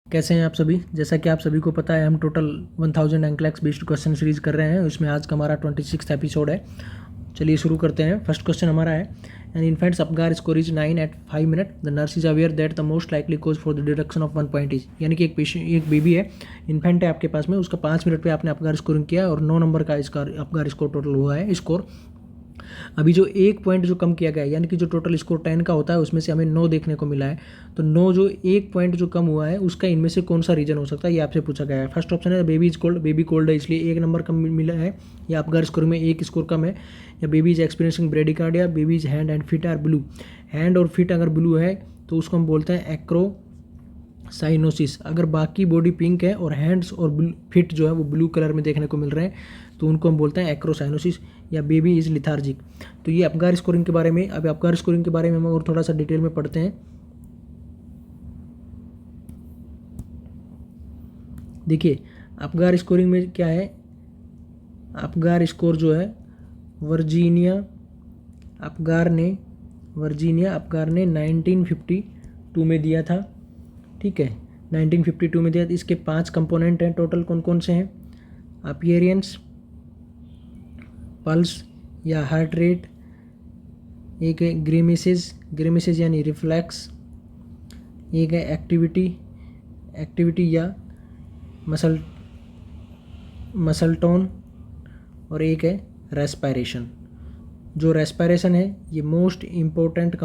कैसे हैं आप सभी। जैसा कि आप सभी को पता है हम टोटल 1000 एंक्लैक्स बेस्ड क्वेश्चन सीरीज कर रहे हैं। उसमें आज का हमारा 26 एपिसोड है। चलिए शुरू करते हैं। फर्स्ट क्वेश्चन हमारा है, an infant's Apgar score is 9 at 5 minutes, the nurse is aware that the most likely cause for the deduction of 1 point is. यानी कि एक बेबी है, इन्फेंट है आपके पास में, उसका 5 मिनट पे आपने अपगार स्कोरिंग किया और 9 नंबर का इसका अपगार स्कोर टोटल हुआ है स्कोर। अभी जो एक पॉइंट जो कम किया गया है, यानी कि जो टोटल स्कोर 10 का होता है उसमें से हमें 9 देखने को मिला है, तो 9 जो एक पॉइंट जो कम हुआ है उसका इनमें से कौन सा रीजन हो सकता है, ये आपसे पूछा गया है। फर्स्ट ऑप्शन है baby is cold, baby cold है इसलिए एक नंबर कम मिला है, या अपगार स्कोर में एक स्कोर कम है। या baby is experiencing bradycardia, baby is hand and feet are blue. Hand और फिट अगर ब्लू है तो उसको हम बोलते हैं एक्रोसाइनोसिस। अगर बाकी बॉडी पिंक है और हैंड्स और फिट जो है वो ब्लू कलर में देखने को मिल रहे हैं तो उनको हम बोलते हैं एक्रोसाइनोसिस। या बेबी इज लिथार्जिक। तो ये अपगार स्कोरिंग के बारे में। अब अपगार स्कोरिंग के बारे में हम और थोड़ा सा डिटेल में पढ़ते हैं। देखिए अपगार स्कोरिंग में क्या है, अपगार स्कोर जो है वर्जीनिया अपगार ने 1952 में दिया था। ठीक है, 1952 में दिया। इसके 5 कंपोनेंट हैं टोटल। कौन कौन से हैं? अपीयरेंस, पल्स या हार्ट रेट, एक है ग्रेमिसेज यानी रिफ्लेक्स, एक है एक्टिविटी या मसल टोन, और एक है रेस्पायरेशन। जो रेस्पायरेशन है ये most important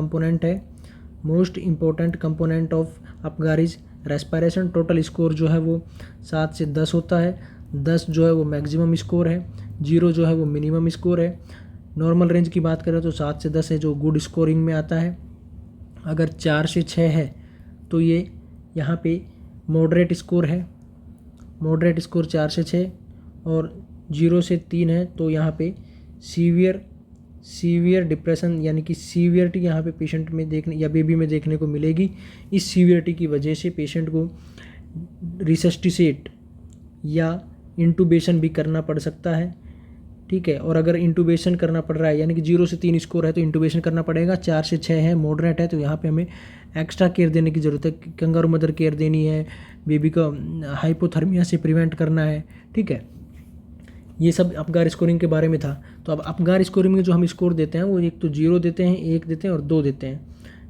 component of Apgar is respiration. Total score जो है वो 7 से 10 होता है। 10 जो है वो मैक्सिमम स्कोर है, 0 जो है वो मिनिमम स्कोर है। नॉर्मल रेंज की बात करें तो 7 से 10 है जो गुड स्कोरिंग में आता है। अगर 4 से 6 है तो ये यहाँ पे मॉडरेट स्कोर है, मॉडरेट स्कोर 4 से 6। और 0 से 3 है तो यहाँ पे सीवियर डिप्रेशन यानी कि सीवियरिटी यहाँ पे पेशेंट में देखने या बेबी में देखने को मिलेगी। इस सीवियरिटी की वजह से पेशेंट को रिसस्टिसेट या इंटूबेशन भी करना पड़ सकता है। ठीक है, और अगर इंटूबेशन करना पड़ रहा है यानी कि 0 से 3 स्कोर है तो इंटूबेशन करना पड़ेगा। 4 से 6 है मॉडरेट है तो यहाँ पे हमें एक्स्ट्रा केयर देने की ज़रूरत है। कंगारू मदर केयर देनी है, बेबी का हाइपोथर्मिया से प्रिवेंट करना है। ठीक है, ये सब अपगार स्कोरिंग के बारे में था। तो अब अपगार स्कोरिंग में जो हम स्कोर देते हैं वो एक तो 0 देते हैं, 1 देते हैं और 2 देते हैं।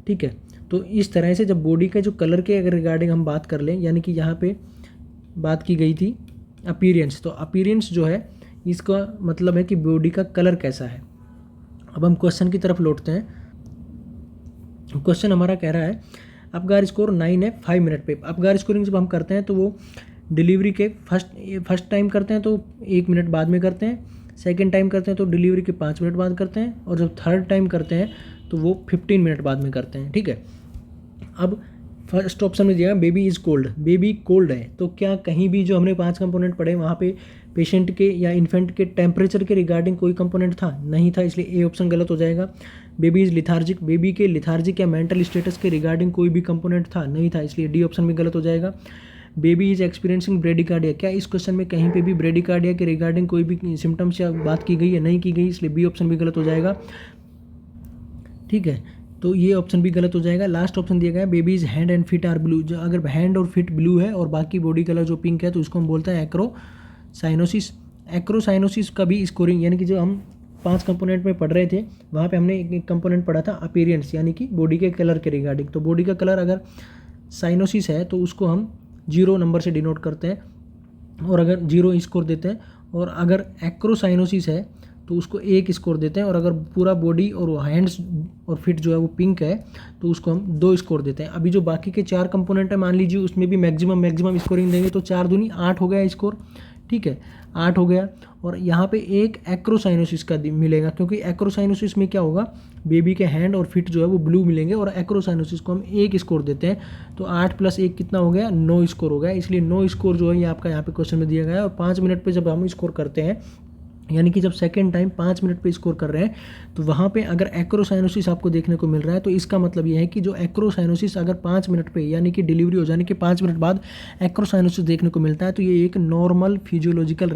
ठीक है, तो इस तरह से जब बॉडी के जो कलर के अगर रिगार्डिंग हम बात कर लें, यानी कि यहाँ पे बात की गई थी अपीयरेंस, तो अपीयरेंस जो है इसका मतलब है कि बॉडी का कलर कैसा है। अब हम क्वेश्चन की तरफ लौटते हैं। क्वेश्चन हमारा कह रहा है अपगार स्कोर 9 है 5 मिनट पे। अपगार स्कोरिंग जब हम करते हैं तो वो डिलीवरी के फर्स्ट टाइम करते हैं तो 1 मिनट बाद में करते हैं, सेकंड टाइम करते हैं तो डिलीवरी के 5 मिनट बाद करते हैं, और जब थर्ड टाइम करते हैं तो वो 15 मिनट बाद में करते हैं। ठीक है, अब फर्स्ट ऑप्शन में दिया baby is cold, baby cold है तो क्या कहीं भी जो हमने 5 कंपोनेंट पढ़े वहाँ पे पेशेंट के या इन्फेंट के टेम्परेचर के रिगार्डिंग कोई कंपोनेंट था? नहीं था, इसलिए ए ऑप्शन गलत हो जाएगा। बेबी इज़ लिथार्जिक, बेबी के लिथार्जिक या मेंटल स्टेटस के रिगार्डिंग कोई भी कंपोनेंट था? नहीं था, इसलिए डी ऑप्शन भी गलत हो जाएगा। बेबी इज एक्सपीरियंसिंग ब्रेडिकार्डिया, क्या इस क्वेश्चन में कहीं पे भी ब्रेडिकार्डिया के रिगार्डिंग कोई भी सिम्टम्स या बात की गई है? नहीं की गई, इसलिए बी ऑप्शन भी गलत हो जाएगा। ठीक है, तो ये ऑप्शन भी गलत हो जाएगा। लास्ट ऑप्शन दिया गया है baby's hand and feet are blue, जो अगर हैंड और फिट ब्लू है और बाकी बॉडी कलर जो पिंक है तो उसको हम बोलते हैं एक्रोसाइनोसिस। एक्रोसाइनोसिस का भी स्कोरिंग यानी कि जो हम 5 कंपोनेंट में पढ़ रहे थे वहाँ पे हमने एक कंपोनेंट पढ़ा था अपीयरेंस यानी कि बॉडी के कलर के रिगार्डिंग। तो बॉडी का कलर अगर साइनोसिस है तो उसको हम 0 नंबर से डिनोट करते हैं और अगर 0 स्कोर देते हैं, और अगर एक्रोसाइनोसिस है तो उसको 1 स्कोर देते हैं, और अगर पूरा बॉडी और हैंड्स और फिट जो है वो पिंक है तो उसको हम 2 स्कोर देते हैं। अभी जो बाकी के 4 कंपोनेंट है मान लीजिए उसमें भी मैक्सिमम स्कोरिंग देंगे तो 4 दूनी 8 हो गया स्कोर। ठीक है, 8 हो गया, और यहाँ पे एक एक्रोसाइनोसिस का मिलेगा क्योंकि एक्रोसाइनोसिस में क्या होगा, बेबी के हैंड और फिट जो है वो ब्लू मिलेंगे, और एक्रोसाइनोसिस को हम 1 स्कोर देते हैं तो 8 + 1 कितना हो गया? 9 स्कोर हो गया। इसलिए 9 स्कोर जो है ये आपका यहाँ पे क्वेश्चन में दिया गया है। और 5 मिनट पे जब हम स्कोर करते हैं यानी कि जब सेकेंड टाइम 5 मिनट पे स्कोर कर रहे हैं तो वहाँ पे अगर एक्रोसाइनोसिस आपको देखने को मिल रहा है तो इसका मतलब ये है कि जो एक्रोसाइनोसिस अगर 5 मिनट पे यानी कि डिलीवरी हो जाने के 5 मिनट बाद एक्रोसाइनोसिस देखने को मिलता है तो ये एक नॉर्मल फिजियोलॉजिकल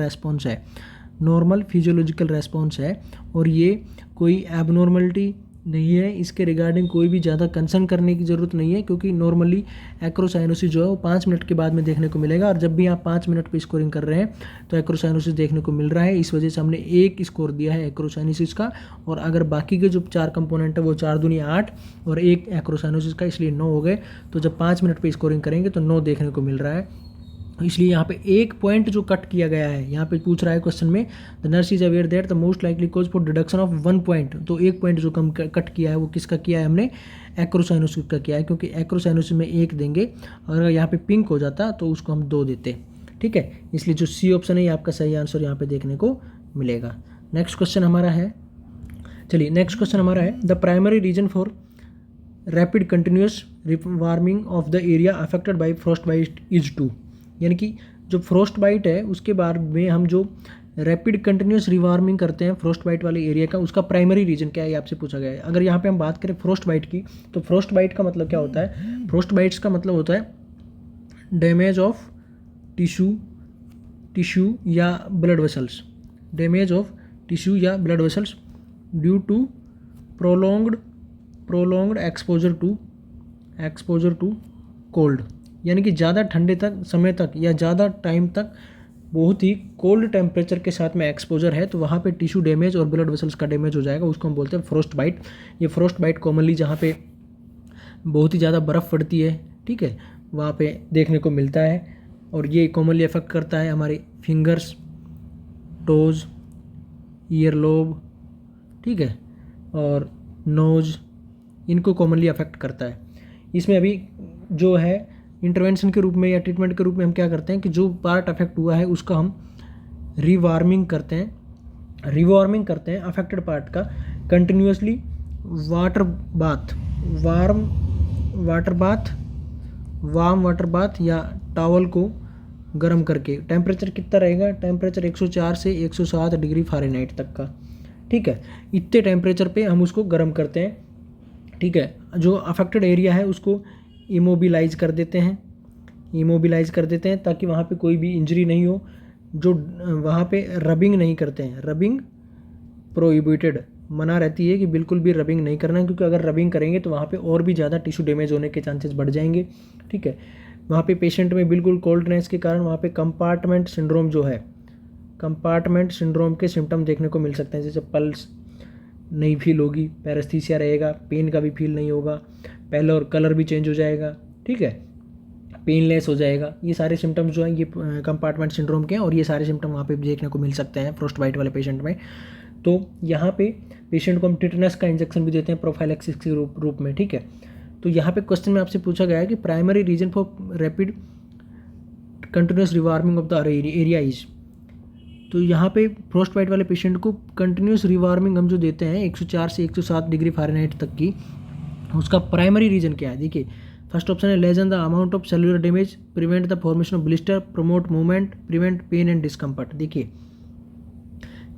रेस्पॉन्स है, और ये कोई एबनॉर्मलिटी नहीं है, इसके रिगार्डिंग कोई भी ज़्यादा कंसर्न करने की ज़रूरत नहीं है, क्योंकि नॉर्मली एक्रोसाइनोसिस जो है वो 5 मिनट के बाद में देखने को मिलेगा, और जब भी आप 5 मिनट पे स्कोरिंग कर रहे हैं तो एक्रोसाइनोसिस देखने को मिल रहा है। इस वजह से हमने 1 स्कोर दिया है एक्रोसाइनोसिस का, और अगर बाकी के जो 4 कंपोनेंट है वो 4 दूनी 8 और 1 एक्रोसाइनोसिस का, इसलिए 9 हो गए। तो जब 5 मिनट पर स्कोरिंग करेंगे तो 9 देखने को मिल रहा है। इसलिए यहाँ पे एक पॉइंट जो कट किया गया है, यहाँ पे पूछ रहा है क्वेश्चन में, the nurse is aware that the most likely cause for deduction of 1 point, तो एक पॉइंट जो कम कट किया है वो किसका किया है हमने, एक्रोसाइनोसिस का किया है, क्योंकि एक्रोसाइनोसिस में 1 देंगे और अगर यहाँ पे पिंक हो जाता तो उसको हम 2 देते। ठीक है, इसलिए जो सी ऑप्शन है ये आपका सही आंसर यहाँ पे देखने को मिलेगा। नेक्स्ट क्वेश्चन हमारा है, चलिए नेक्स्ट क्वेश्चन हमारा है, the primary reason for rapid continuous warming of the area affected by frostbite is 2, यानी कि जो फ्रॉस्ट बाइट है उसके बाद में हम जो रैपिड कंटिन्यूस रिवार्मिंग करते हैं फ्रॉस्ट बाइट वाले एरिया का, उसका प्राइमरी रीजन क्या है आपसे पूछा गया है। अगर यहाँ पे हम बात करें फ्रॉस्ट बाइट की, तो फ्रॉस्ट बाइट का मतलब क्या होता है, फ्रॉस्ट बाइट्स का मतलब होता है डैमेज ऑफ टिश्यू या blood vessels, damage of tissue या blood vessels due to prolonged exposure to cold, यानी कि ज़्यादा ठंडे तक समय तक या ज़्यादा टाइम तक बहुत ही कोल्ड टेम्परेचर के साथ में एक्सपोजर है, तो वहाँ पे टिश्यू डैमेज और ब्लड वेसल्स का डैमेज हो जाएगा, उसको हम बोलते हैं फ्रॉस्ट बाइट। ये फ्रॉस्ट बाइट कॉमनली जहाँ पे बहुत ही ज़्यादा बर्फ़ पड़ती है, ठीक है, वहाँ पे देखने को मिलता है, और ये कॉमनली अफेक्ट करता है हमारे फिंगर्स, टोज, ईयर लोब, ठीक है, और नोज़, इनको कॉमनली अफेक्ट करता है। इसमें अभी जो है इंटरवेंशन के रूप में या ट्रीटमेंट के रूप में हम क्या करते हैं कि जो पार्ट अफेक्ट हुआ है उसका हम रिवार्मिंग करते हैं अफेक्टेड पार्ट का, कंटिन्यूसली वार्म वाटर बाथ या टॉवल को गर्म करके। टेम्परेचर कितना रहेगा, टेम्परेचर 104 से 107 डिग्री फ़ारेनहाइट तक का, ठीक है, इतने टेम्परेचर पे हम उसको गर्म करते हैं। ठीक है, जो अफेक्टेड एरिया है उसको इमोबिलाइज़ कर देते हैं ताकि वहाँ पे कोई भी इंजरी नहीं हो। जो वहाँ पे रबिंग नहीं करते हैं, रबिंग प्रोहिबिटेड, मना रहती है कि बिल्कुल भी रबिंग नहीं करना है, क्योंकि अगर रबिंग करेंगे तो वहाँ पे और भी ज़्यादा टिश्यू डैमेज होने के चांसेस बढ़ जाएंगे। ठीक है, वहाँ पे पेशेंट में बिल्कुल कोल्डनेस के कारण वहाँ पे कंपार्टमेंट सिंड्रोम जो है, कंपार्टमेंट सिंड्रोम के सिम्टम देखने को मिल सकते हैं, जैसे पल्स नहीं फील होगी, पैरेस्थीसिया रहेगा, पेन का भी फील नहीं होगा, पहले और कलर भी चेंज हो जाएगा, ठीक है, पेनलेस हो जाएगा। ये सारे सिम्टम्स जो हैं ये कंपार्टमेंट सिंड्रोम के हैं, और ये सारे सिम्टम वहाँ पे देखने को मिल सकते हैं फ्रॉस्ट बाइट वाले पेशेंट में। तो यहाँ पे पेशेंट को हम टिटेनस का इंजेक्शन भी देते हैं प्रोफाइलैक्सिस के रूप में। ठीक है, तो यहाँ पे क्वेश्चन में आपसे पूछा गया है कि primary reason for rapid continuous rewarming of the area is, तो यहाँ पे फ्रॉस्ट बाइट वाले पेशेंट को कंटिन्यूस रिवार्मिंग हम जो देते हैं 104 से 107 डिग्री फ़ारेनहाइट तक की, उसका प्राइमरी रीजन क्या है। देखिए, फर्स्ट ऑप्शन है lessen the amount of cellular damage, prevent the formation of blister, promote movement, prevent pain and discomfort. देखिए,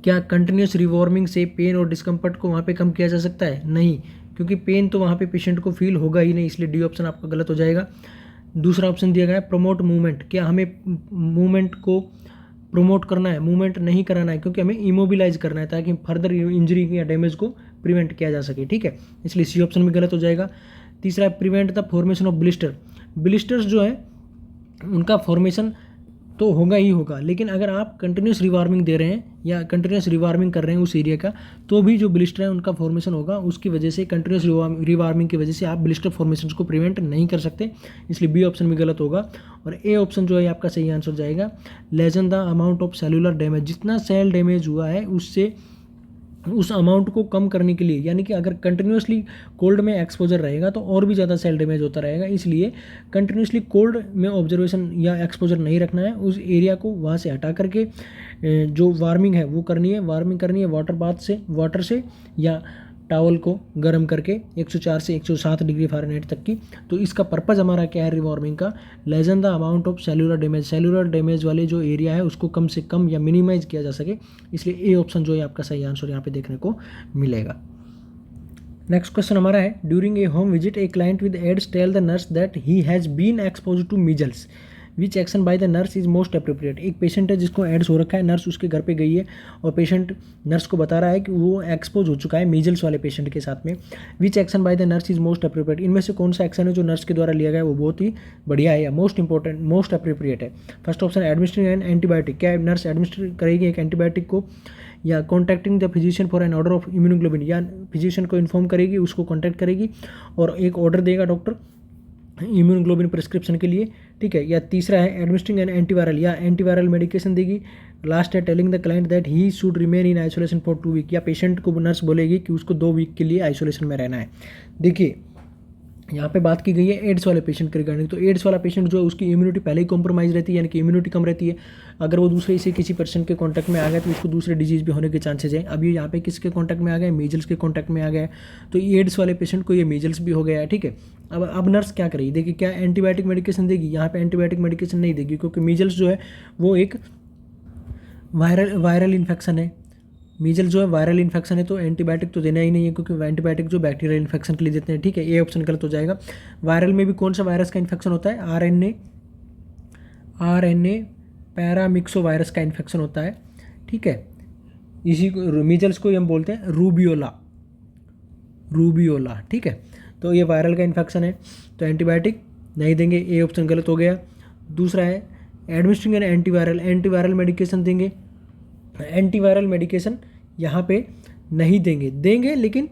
क्या कंटिन्यूस रिवार्मिंग से पेन और डिस्कम्फर्ट को वहाँ पे कम किया जा सकता है? नहीं, क्योंकि पेन तो वहाँ पे पेशेंट को फील होगा ही नहीं, इसलिए डी ऑप्शन आपका गलत हो जाएगा। दूसरा ऑप्शन दिया गया है प्रमोट मूवमेंट, क्या हमें मूवमेंट को प्रमोट करना है, मूवमेंट नहीं कराना है, क्योंकि हमें इमोबिलाइज करना है ताकि फर्दर इंजरी या डैमेज को प्रिवेंट किया जा सके। ठीक है, इसलिए सी ऑप्शन भी गलत हो जाएगा। तीसरा है prevent the formation of blister, blisters जो है उनका फॉर्मेशन तो होगा ही होगा, लेकिन अगर आप कंटिन्यूस रिवार्मिंग दे रहे हैं या कंटिन्यूस रिवार्मिंग कर रहे हैं उस एरिया का, तो भी जो ब्लिस्टर है उनका फॉर्मेशन होगा। उसकी वजह से कंटिन्यूस रिवार्मिंग की वजह से आप ब्लिस्टर फॉर्मेशन को प्रिवेंट नहीं कर सकते, इसलिए बी ऑप्शन भी गलत होगा। और ए ऑप्शन जो है आपका सही आंसर जाएगा, lesson the amount of cellular damage, जितना सेल डैमेज हुआ है उससे उस अमाउंट को कम करने के लिए, यानी कि अगर कंटिन्यूसली कोल्ड में एक्सपोजर रहेगा तो और भी ज़्यादा सेल डैमेज होता रहेगा, इसलिए कंटिन्यूसली कोल्ड में ऑब्जर्वेशन या एक्सपोजर नहीं रखना है, उस एरिया को वहाँ से हटा करके जो वार्मिंग है वो करनी है। वार्मिंग करनी है वाटर से या टॉवल को गर्म करके 104 से 107 डिग्री फ़ारेनहाइट तक की। तो इसका पर्पज़ हमारा क्या है रिवार्मिंग का, lesson the amount of cellular damage वाले जो एरिया है उसको कम से कम या मिनिमाइज किया जा सके, इसलिए ए ऑप्शन जो है आपका सही आंसर यहाँ पे देखने को मिलेगा। नेक्स्ट क्वेश्चन हमारा है, during a home visit a client with AIDS tell the nurse that he has been expose to measles, which action by the nurse is most appropriate. एक पेशेंट है जिसको एड्स हो रखा है, नर्स उसके घर पे गई है और पेशेंट नर्स को बता रहा है कि वो एक्सपोज हो चुका है मीजल्स वाले पेशेंट के साथ में। विच action by the nurse is most appropriate, इनमें से कौन सा एक्शन है जो नर्स के द्वारा लिया गया है वो बहुत ही बढ़िया है या मोस्ट इंपॉर्टेंट मोस्ट अप्रोप्रिएट है। First option administring an antibiotic, क्या नर्स एडमिनिस्टर करेगी एक एंटीबायोटिक को, या contacting the physician for an order of immunoglobin, या फिजिशियन को इन्फॉर्म करेगी, उसको कॉन्टैक्ट करेगी और एक ऑर्डर देगा डॉक्टर इम्यूनोग्लोबिन प्रिस्क्रिप्शन के लिए, ठीक है। या तीसरा है एडमिनिस्ट्रिंग एन एंटीवायरल, या एंटीवायरल मेडिकेशन देगी। लास्ट है telling the client that he should remain in isolation for 2 week, या पेशेंट को नर्स बोलेगी कि उसको 2 वीक के लिए आइसोलेशन में रहना है। देखिए यहाँ पे बात की गई है एड्स वाले पेशेंट के रिगार्डिंग। तो एड्स वाला पेशेंट जो है उसकी इम्यूनिटी पहले ही कॉम्प्रोमाइज़ रहती है, यानी कि इम्यूनिटी कम रहती है। अगर वो दूसरे से किसी पर्सन के कॉन्टैक्ट में आ गया तो उसको दूसरे डिजीज़ भी होने के चांसेस हैं। अभी यहाँ पे किसके कॉन्टैक्ट में आ गए, मीजल्स के कॉन्टैक्ट में आ गया, तो एड्स वाले पेशेंट को ये मीजल्स भी हो गया है, ठीक है। अब नर्स क्या करेगी, देखिए क्या एंटीबायोटिक मेडिकेशन देगी, यहाँ पे एंटीबायोटिक मेडिकेशन नहीं देगी क्योंकि मीजल्स जो है वो एक वायरल इन्फेक्शन है। मीजल जो है वायरल इन्फेक्शन है तो एंटीबायोटिक तो देना ही नहीं है, क्योंकि एंटीबायोटिक जो बैक्टीरियल इन्फेक्शन के लिए देते हैं, ठीक है। ये ऑप्शन गलत हो जाएगा। वायरल में भी कौन सा वायरस का इन्फेक्शन होता है, आरएनए पैरामिक्सो वायरस का इन्फेक्शन होता है, ठीक है। इसी को मीजल्स को हम बोलते हैं रूबियोला, ठीक है। तो ये वायरल का इन्फेक्शन है तो एंटीबायोटिक नहीं देंगे, ये ऑप्शन गलत हो गया। दूसरा है एडमिनिस्ट्रिंग एन एंटीवायरल मेडिकेशन देंगे। एंटीवायरल मेडिकेशन यहाँ पे नहीं देंगे लेकिन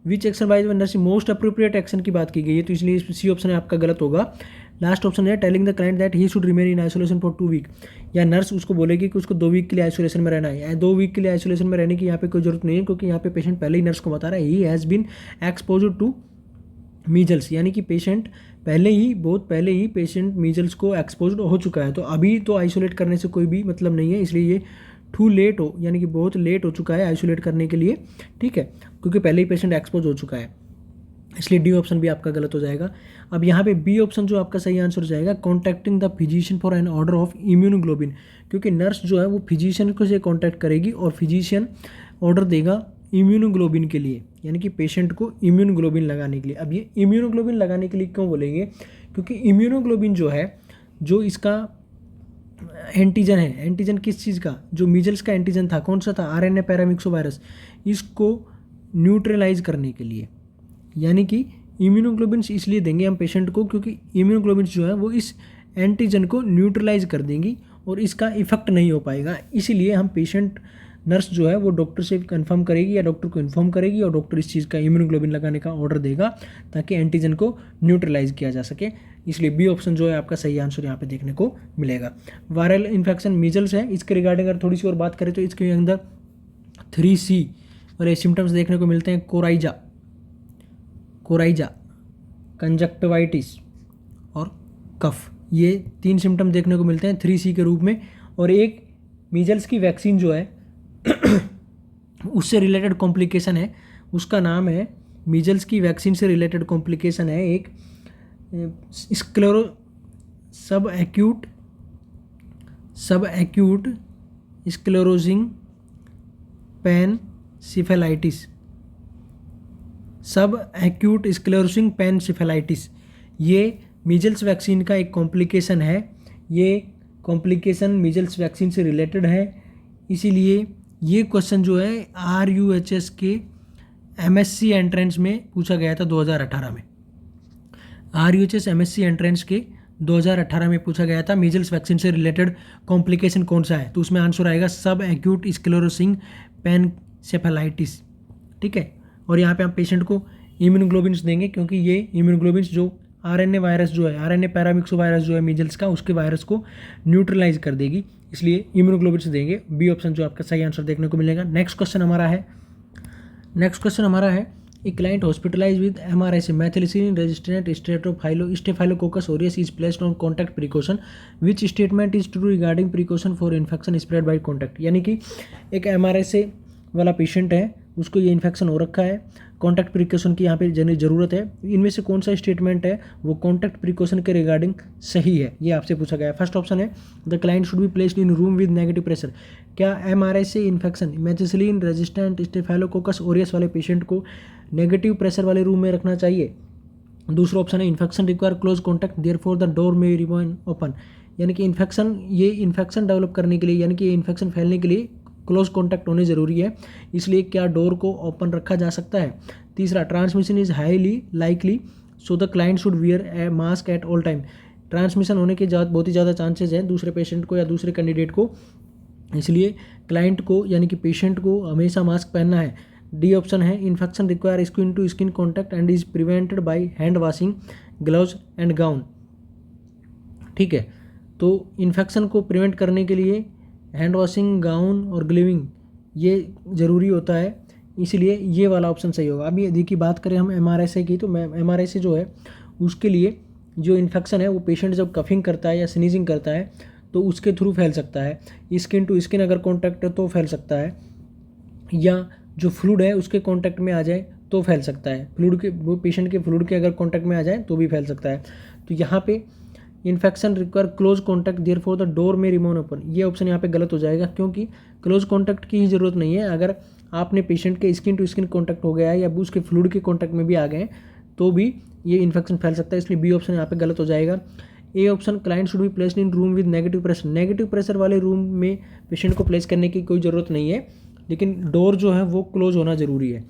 विच action by the nurse most appropriate action की बात की गई है, तो इसलिए सी ऑप्शन है आपका गलत होगा। लास्ट ऑप्शन है telling the client that he should remain in isolation for 2 week, या नर्स उसको बोलेगी कि उसको 2 वीक के लिए आइसोलेशन में रहना है। 2 वीक के लिए आइसोलेशन में रहने की यहाँ पे कोई जरूरत नहीं है, क्योंकि यहाँ पे पेशेंट पहले ही नर्स को बता रहा है ही has been exposed to measles, यानी कि पेशेंट बहुत पहले ही पेशेंट मीजल्स को एक्सपोज्ड हो चुका है। तो अभी तो आइसोलेट करने से कोई भी मतलब नहीं है, इसलिए ये टू लेट हो, यानी कि बहुत लेट हो चुका है आइसोलेट करने के लिए, ठीक है, क्योंकि पहले ही पेशेंट एक्सपोज हो चुका है, इसलिए डी ऑप्शन भी आपका गलत हो जाएगा। अब यहाँ पे बी ऑप्शन जो आपका सही आंसर हो जाएगा, contacting the physician for an order of immunoglobulin, क्योंकि नर्स जो है वो फिजिशियन को से कॉन्टैक्ट करेगी और फिजिशियन ऑर्डर देगा इम्यूनोग्लोबिन के लिए, यानी कि पेशेंट को इम्यूनोग्लोबिन लगाने के लिए। अब ये इम्यूनोग्लोबिन लगाने के लिए क्यों बोलेंगे, क्योंकि इम्यूनोग्लोबिन जो है जो इसका एंटीजन है, एंटीजन किस चीज़ का, जो मीजल्स का एंटीजन था कौन सा था, आरएनए पैरामिक्सो वायरस, इसको न्यूट्रलाइज करने के लिए, यानी कि इम्यूनोग्लोबिन्स इसलिए देंगे हम पेशेंट को क्योंकि इम्यूनोग्लोबिन्स जो है वो इस एंटीजन को न्यूट्रलाइज कर देंगी और इसका इफेक्ट नहीं हो पाएगा। इसीलिए हम पेशेंट नर्स जो है वो डॉक्टर से कंफर्म करेगी या डॉक्टर को इन्फॉर्म करेगी और डॉक्टर इस चीज़ का इम्यूनोग्लोबिन लगाने का ऑर्डर देगा ताकि एंटीजन को न्यूट्रलाइज किया जा सके। इसलिए बी ऑप्शन जो है आपका सही आंसर यहाँ पे देखने को मिलेगा। वायरल इन्फेक्शन मीजल्स है, इसके रिगार्डिंग अगर थोड़ी सी और बात करें तो इसके अंदर 3C वाले सिम्टम्स देखने को मिलते हैं, कोराइजा, कंजक्टिवाइटिस और कफ, ये 3 सिम्टम देखने को मिलते हैं 3C के रूप में। और एक मीजल्स की वैक्सीन जो है उससे रिलेटेड कॉम्प्लिकेशन है, उसका नाम है मीजल्स की वैक्सीन से रिलेटेड कॉम्प्लिकेशन है एक सब एक्यूट स्क्लेरोजिंग पैनसिफेलाइटिस, सब एक्यूट स्क्लेरोसिंग पैनसिफेलाइटिस, ये मीजल्स वैक्सीन का एक कॉम्प्लिकेशन है। ये कॉम्प्लिकेशन मीजल्स वैक्सीन से रिलेटेड है, इसीलिए ये क्वेश्चन जो है RUHS के MSc एंट्रेंस में पूछा गया था 2018 में। RUHS MSc एंट्रेंस के 2018 में पूछा गया था मीजल्स वैक्सीन से रिलेटेड कॉम्प्लिकेशन कौन सा है, तो उसमें आंसर आएगा सब एक्यूट स्क्लेरोसिंग पैनसेफेलाइटिस, ठीक है। और यहाँ पे आप पेशेंट को इम्यूनोग्लोबिन्स देंगे क्योंकि ये इम्यूनोग्लोबिन्स जो आरएनए वायरस जो है, आरएनए पैरामिक्सो वायरस जो है मीजल्स का, उसके वायरस को न्यूट्रलाइज कर देगी, इसलिए इम्यूनोग्लोबिन्स देंगे। बी ऑप्शन जो आपका सही आंसर देखने को मिलेगा। नेक्स्ट क्वेश्चन हमारा है a client hospitalise with MRSA methicillin resistant staphylococcus aureus is placed on contact precaution, which statement is true regarding precaution for infection spread by contact, यानी कि एक MRSA वाला पेशेंट है, उसको ये इन्फेक्शन हो रखा है, कॉन्टैक्ट प्रिकॉशन की यहाँ पे ज़रूरत है, इनमें से कौन सा स्टेटमेंट है वो कॉन्टैक्ट प्रिकॉशन के रिगार्डिंग सही है, ये आपसे पूछा गया है। फर्स्ट ऑप्शन है the client should be placed in room with negative pressure, क्या MRSA infection methicillin resistant staphylococcus aureus वाले पेशेंट को नेगेटिव प्रेशर वाले रूम में रखना चाहिए, दूसरा ऑप्शन है infection require close contact there for the door may remain open, यानी कि इन्फेक्शन डेवलप करने के लिए, यानी कि इन्फेक्शन फैलने के लिए क्लोज कॉन्टैक्ट होने ज़रूरी है, इसलिए क्या डोर को ओपन रखा जा सकता है। तीसरा, transmission is highly likely so the client should wear A mask at all time, transmission होने के बहुत ही ज़्यादा चांसेज हैं दूसरे पेशेंट को या दूसरे कैंडिडेट को, इसलिए क्लाइंट को यानी कि पेशेंट को हमेशा मास्क पहनना है। डी ऑप्शन है infection require skin to skin contact and is prevented by hand washing gloves and gown. ठीक है, तो इन्फेक्शन को प्रिवेंट करने के लिए हैंड वॉशिंग, गाउन और ग्लविंग ये ज़रूरी होता है, इसलिए ये वाला ऑप्शन सही होगा। अभी यदि की बात करें हम MRSA की, तो MRSA जो है उसके लिए जो इन्फेक्शन है वो पेशेंट जब कफिंग करता है या स्नीजिंग करता है तो उसके थ्रू फैल सकता है। स्किन टू स्किन अगर कॉन्टैक्ट है तो फैल सकता है, या जो फ्लूइड है उसके कॉन्टैक्ट में आ जाए तो फैल सकता है, फ्लूइड के वो पेशेंट के फ्लूइड के अगर कॉन्टैक्ट में आ जाए तो भी फैल सकता है। तो यहाँ पे infection require close contact there for the door में रिमोन ओपन, ये ऑप्शन यहाँ पे गलत हो जाएगा, क्योंकि क्लोज कॉन्टैक्ट की ही ज़रूरत नहीं है। अगर आपने पेशेंट के स्किन टू स्किन कॉन्टैक्ट हो गया है या उसके फ्लूइड के कॉन्टैक्ट में भी आ गए तो भी ये इन्फेक्शन फैल सकता है, इसलिए बी ऑप्शन यहाँ पे गलत हो जाएगा। A option, client should be placed in room with negative pressure, negative pressure वाले रूम में पेशेंट को प्लेस करने की कोई ज़रूरत नहीं है, लेकिन डोर जो है वो क्लोज होना ज़रूरी है।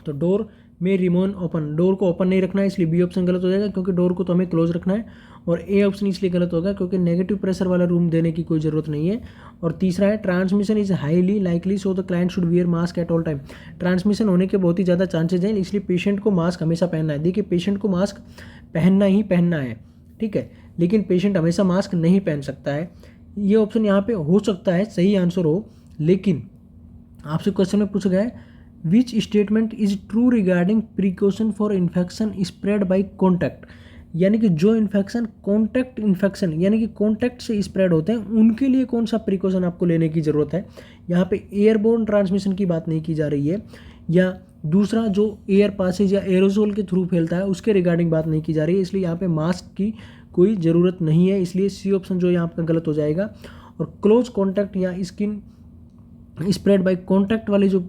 तो डोर में रिमोन ओपन, डोर को ओपन नहीं रखना है, इसलिए बी ऑप्शन गलत हो जाएगा, क्योंकि डोर को तो हमें क्लोज रखना है। और ए ऑप्शन इसलिए गलत होगा क्योंकि नेगेटिव प्रेशर वाला रूम देने की कोई ज़रूरत नहीं है। और तीसरा है transmission is highly likely so the client should wear mask at all time, transmission होने के बहुत ही ज़्यादा चांसेज हैं, इसलिए पेशेंट को मास्क हमेशा पहनना है। देखिए, पेशेंट को मास्क पहनना ही पहनना है, ठीक है, लेकिन पेशेंट हमेशा मास्क नहीं पहन सकता है। ये ऑप्शन यहाँ पे हो सकता है सही आंसर हो, लेकिन आपसे क्वेश्चन में पूछा गया है विच statement is true regarding precaution for infection spread by contact, यानी कि जो इन्फेक्शन कॉन्टैक्ट इन्फेक्शन यानी कि कॉन्टैक्ट से स्प्रेड होते हैं उनके लिए कौन सा प्रिकॉशन आपको लेने की ज़रूरत है। यहाँ पे एयरबोर्न ट्रांसमिशन की बात नहीं की जा रही है, या दूसरा जो एयर पासेज या एरोजोल के थ्रू फैलता है उसके रिगार्डिंग बात नहीं की जा रही है, इसलिए यहाँ पे मास्क की कोई ज़रूरत नहीं है, इसलिए सी ऑप्शन जो यहाँ पर गलत हो जाएगा। और क्लोज कॉन्टैक्ट या स्किन स्प्रेड बाय कॉन्टैक्ट वाले जो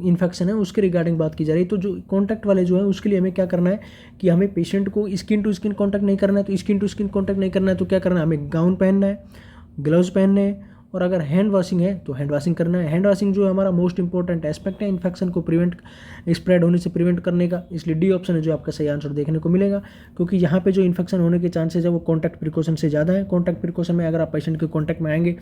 इन्फेक्शन है उसके रिगार्डिंग बात की जा रही है। तो जो कॉन्टैक्ट वाले जो है उसके लिए हमें क्या करना है कि हमें पेशेंट को स्किन टू स्किन कॉन्टैक्ट नहीं करना है, तो स्किन टू स्किन कॉन्टैक्ट नहीं करना है तो क्या करना है, हमें गाउन पहनना है, ग्लव्स पहनने हैं, और अगर हैंड वॉशिंग है तो हैंड वॉशिंग करना है। हैंड वॉशिंग जो है हमारा मोस्ट इंपॉर्टेंट एस्पेक्ट है इन्फेक्शन को प्रिवेंट स्प्रेड होने से प्रिवेंट करने का, इसलिए डी ऑप्शन है जो आपका सही आंसर देखने को मिलेगा, क्योंकि यहाँ पे जो इन्फेक्शन होने के चांसेस है वो कॉन्टैक्ट प्रिकॉशन से ज़्यादा है। कॉन्टैक्ट प्रिकॉशन में अगर आप पेशेंट के कॉन्टैक्ट में आएंगे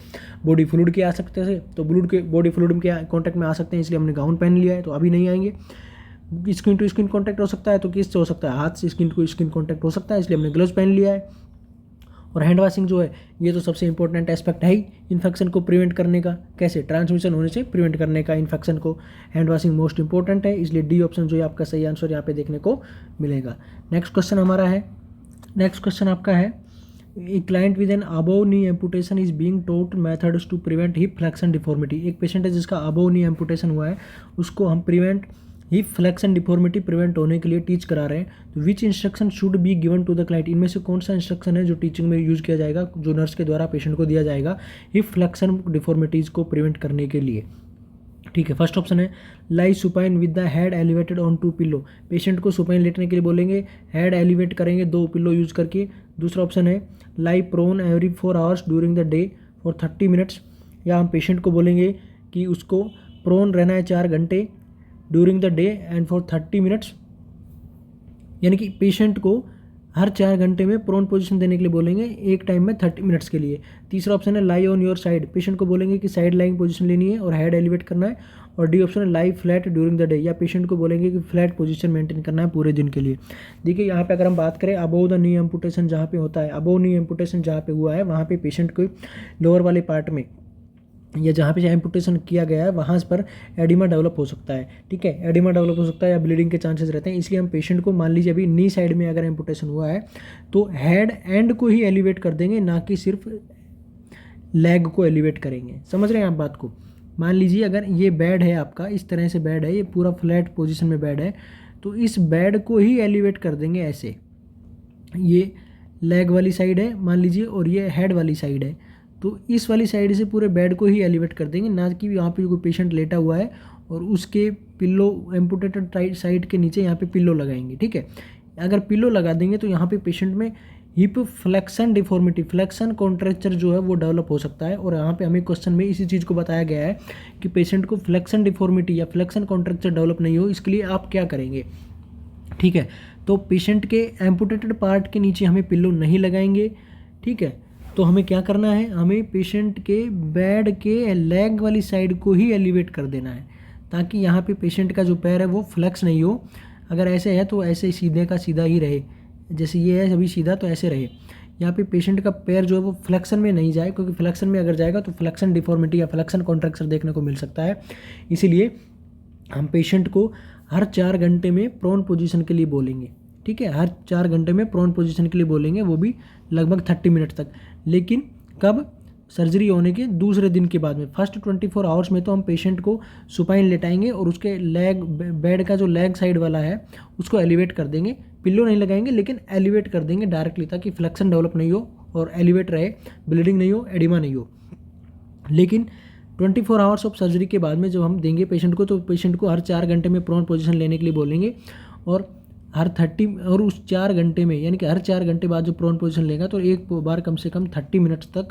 बॉडी फ्लूइड के आ सकते हैं, तो बॉडी फ्लूइड के कॉन्टैक्ट में आ सकते हैं, इसलिए हमने गाउन पहन लिया है, तो अभी नहीं आएंगे। स्किन टू स्किन कॉन्टैक्ट हो सकता है, तो किससे हो सकता है, हाथ से स्किन टू स्किन कॉन्टैक्ट हो सकता है, इसलिए हमने ग्लव्स पहन लिया है। और हैंड वॉशिंग जो है ये तो सबसे इंपॉर्टेंट एस्पेक्ट है ही इन्फेक्शन को प्रिवेंट करने का, कैसे, ट्रांसमिशन होने से प्रिवेंट करने का इन्फेक्शन को, हैंड वॉशिंग मोस्ट इंपॉर्टेंट है, इसलिए डी ऑप्शन जो है आपका सही आंसर यहाँ पे देखने को मिलेगा। नेक्स्ट क्वेश्चन हमारा है, नेक्स्ट क्वेश्चन आपका है a client with N above knee amputation is being taught methods to prevent hip flexion deformity, एक पेशेंट है जिसका अबोव नी एम्पुटेशन हुआ है, उसको हम prevent hip flexion deformity prevent होने के लिए टीच करा रहे हैं, तो विच instruction should be given to the client, इनमें से कौन सा इंस्ट्रक्शन है जो टीचिंग में यूज़ किया जाएगा, जो नर्स के द्वारा पेशेंट को दिया जाएगा हिप फ्लेक्शन डिफॉर्मिटीज़ को प्रिवेंट करने के लिए। ठीक है, फर्स्ट ऑप्शन है lie supine with the head elevated on two pillow, patient को सुपाइन लेटने के लिए बोलेंगे, हेड एलिवेट करेंगे 2 पिल्लो यूज़ करके। दूसरा ऑप्शन है lie prone every 4 hours during the day for 30 minutes, या हम पेशेंट को बोलेंगे कि उसको प्रोन रहना है 4 घंटे during the day and for 30 minutes, यानी कि पेशेंट को हर 4 घंटे में प्रोन पोजीशन देने के लिए बोलेंगे, एक टाइम में 30 मिनट्स के लिए। तीसरा ऑप्शन है lie on your side, patient को बोलेंगे कि साइड लाइंग पोजीशन लेनी है और हेड एलिवेट करना है। और डी ऑप्शन है लाई फ्लैट ड्यूरिंग द डे, या पेशेंट को बोलेंगे कि फ्लैट पोजीशन मेंटेन करना है पूरे दिन के लिए। देखिए यहाँ पे अगर हम बात करें अबोव द नी एम्पुटेशन जहाँ पे होता है, अबोव नी एम्पुटेशन जहाँ पे हुआ है वहाँ पे पेशेंट को लोअर वाले पार्ट में या जहाँ पे एम्पुटेशन किया गया है वहाँ पर एडिमा डेवलप हो सकता है, ठीक है, एडिमा डेवलप हो सकता है या ब्लीडिंग के चांसेस रहते हैं, इसलिए हम पेशेंट को, मान लीजिए अभी नी साइड में अगर एम्पुटेशन हुआ है तो हेड एंड को ही एलिवेट कर देंगे, ना कि सिर्फ लेग को एलिवेट करेंगे। समझ रहे हैं आप बात को। मान लीजिए अगर ये बेड है आपका, इस तरह से बेड है, ये पूरा फ्लैट पोजिशन में बेड है, तो इस बेड को ही एलिवेट कर देंगे ऐसे, ये लेग वाली साइड है मान लीजिए और ये हेड वाली साइड है, तो इस वाली साइड से पूरे बेड को ही एलिवेट कर देंगे, ना कि यहाँ पे कोई पेशेंट लेटा हुआ है और उसके पिल्लो एम्पुटेटेड साइड के नीचे यहाँ पे पिल्लो लगाएंगे। ठीक है, अगर पिलो लगा देंगे तो यहाँ पे पेशेंट में hip flexion deformity, flexion contracture जो है वो डेवलप हो सकता है। और यहाँ पे हमें क्वेश्चन में इसी चीज़ को बताया गया है कि पेशेंट को फ्लेक्शन डिफॉर्मिटी या फ्लेक्शन कॉन्ट्रैक्चर डेवलप नहीं हो, इसके लिए आप क्या करेंगे, ठीक है। तो पेशेंट के एम्पुटेटेड पार्ट के नीचे हमें पिल्लो नहीं लगाएंगे, ठीक है। तो हमें क्या करना है, हमें पेशेंट के बेड के लेग वाली साइड को ही एलिवेट कर देना है, ताकि यहाँ पे पेशेंट का जो पैर है वो फ्लेक्स नहीं हो। अगर ऐसे है तो ऐसे सीधे का सीधा ही रहे, जैसे ये है अभी सीधा, तो ऐसे रहे। यहाँ पे पेशेंट का पैर जो है वो फ्लेक्शन में नहीं जाए, क्योंकि फ्लेक्शन में अगर जाएगा तो फ्लेक्शन डिफॉर्मिटी या फ्लेक्शन कॉन्ट्रैक्शन देखने को मिल सकता है। इसीलिए हम पेशेंट को हर 4 घंटे में प्रोन पोजीशन के लिए बोलेंगे, ठीक है। हर 4 घंटे में प्रोन पोजीशन के लिए बोलेंगे, वो भी लगभग 30 मिनट तक। लेकिन कब, सर्जरी होने के दूसरे दिन के बाद में। फर्स्ट 24 आवर्स में तो हम पेशेंट को सुपाइन लेटाएंगे और उसके लेग, बेड का जो लेग साइड वाला है उसको एलिवेट कर देंगे। पिल्लो नहीं लगाएंगे लेकिन एलिवेट कर देंगे डायरेक्टली, ताकि फ्लेक्शन डेवलप नहीं हो और एलिवेट रहे, ब्लीडिंग नहीं हो, एडिमा नहीं हो। लेकिन 24 आवर्स ऑफ सर्जरी के बाद में जब हम देंगे पेशेंट को, तो पेशेंट को हर 4 घंटे में प्रोन पोजीशन लेने के लिए बोलेंगे। और हर 30 और उस 4 घंटे में, यानी कि हर 4 घंटे बाद जो प्रोन पोजीशन लेगा तो एक बार कम से कम 30 मिनट्स तक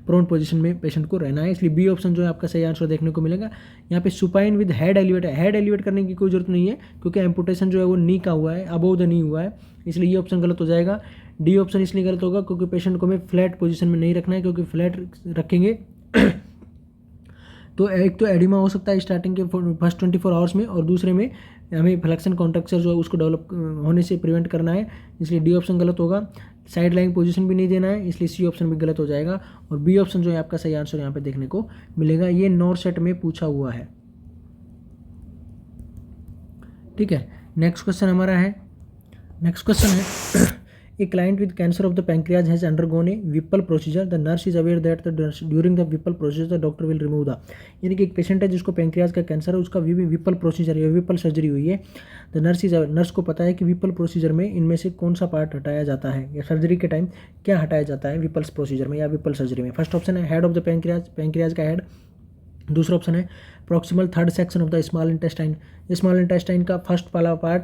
प्रोन पोजीशन में पेशेंट को रहना है। इसलिए बी ऑप्शन जो है आपका सही आंसर देखने को मिलेगा। यहाँ पे सुपाइन विद हेड एलिवेट है, हेड एलिवेट करने की कोई जरूरत नहीं है, क्योंकि एम्पुटेशन जो है वो नी का हुआ है, अबोव द नी हुआ है, इसलिए ये ऑप्शन गलत हो जाएगा। डी ऑप्शन इसलिए गलत होगा क्योंकि पेशेंट को हमें फ्लैट पोजीशन में नहीं रखना है, क्योंकि फ्लैट रखेंगे तो एक तो एडिमा हो सकता है स्टार्टिंग के फर्स्ट 24 आवर्स में, और दूसरे में हमें फ्लेक्शन कॉन्ट्रैक्चर जो है उसको डेवलप होने से प्रिवेंट करना है, इसलिए डी ऑप्शन गलत होगा। साइड लाइन पोजीशन भी नहीं देना है, इसलिए सी ऑप्शन भी गलत हो जाएगा। और बी ऑप्शन जो है आपका सही आंसर यहाँ पे देखने को मिलेगा। ये नॉर सेट में पूछा हुआ है, ठीक है। नेक्स्ट क्वेश्चन हमारा है, नेक्स्ट क्वेश्चन है A client with cancer of the pancreas has undergone a Whipple procedure. The nurse is aware that during the Whipple procedure the doctor will remove the, यानी कि एक पेशेंट है जिसको pancreas का cancer है, उसका Vipul procedure या विपल सर्जरी हुई है। द नर्स को पता है कि विपल प्रोसीजर में इनमें से कौन सा पार्ट हटाया जाता है, या सर्जरी के टाइम क्या हटाया जाता है विपल्स प्रोसीजर में या विपल सर्जरी में। फर्स्ट ऑप्शन है head of the pancreas, pancreas का हेड। दूसरा ऑप्शन है proximal third section of the small intestine, small intestine का फर्स्ट वाला part,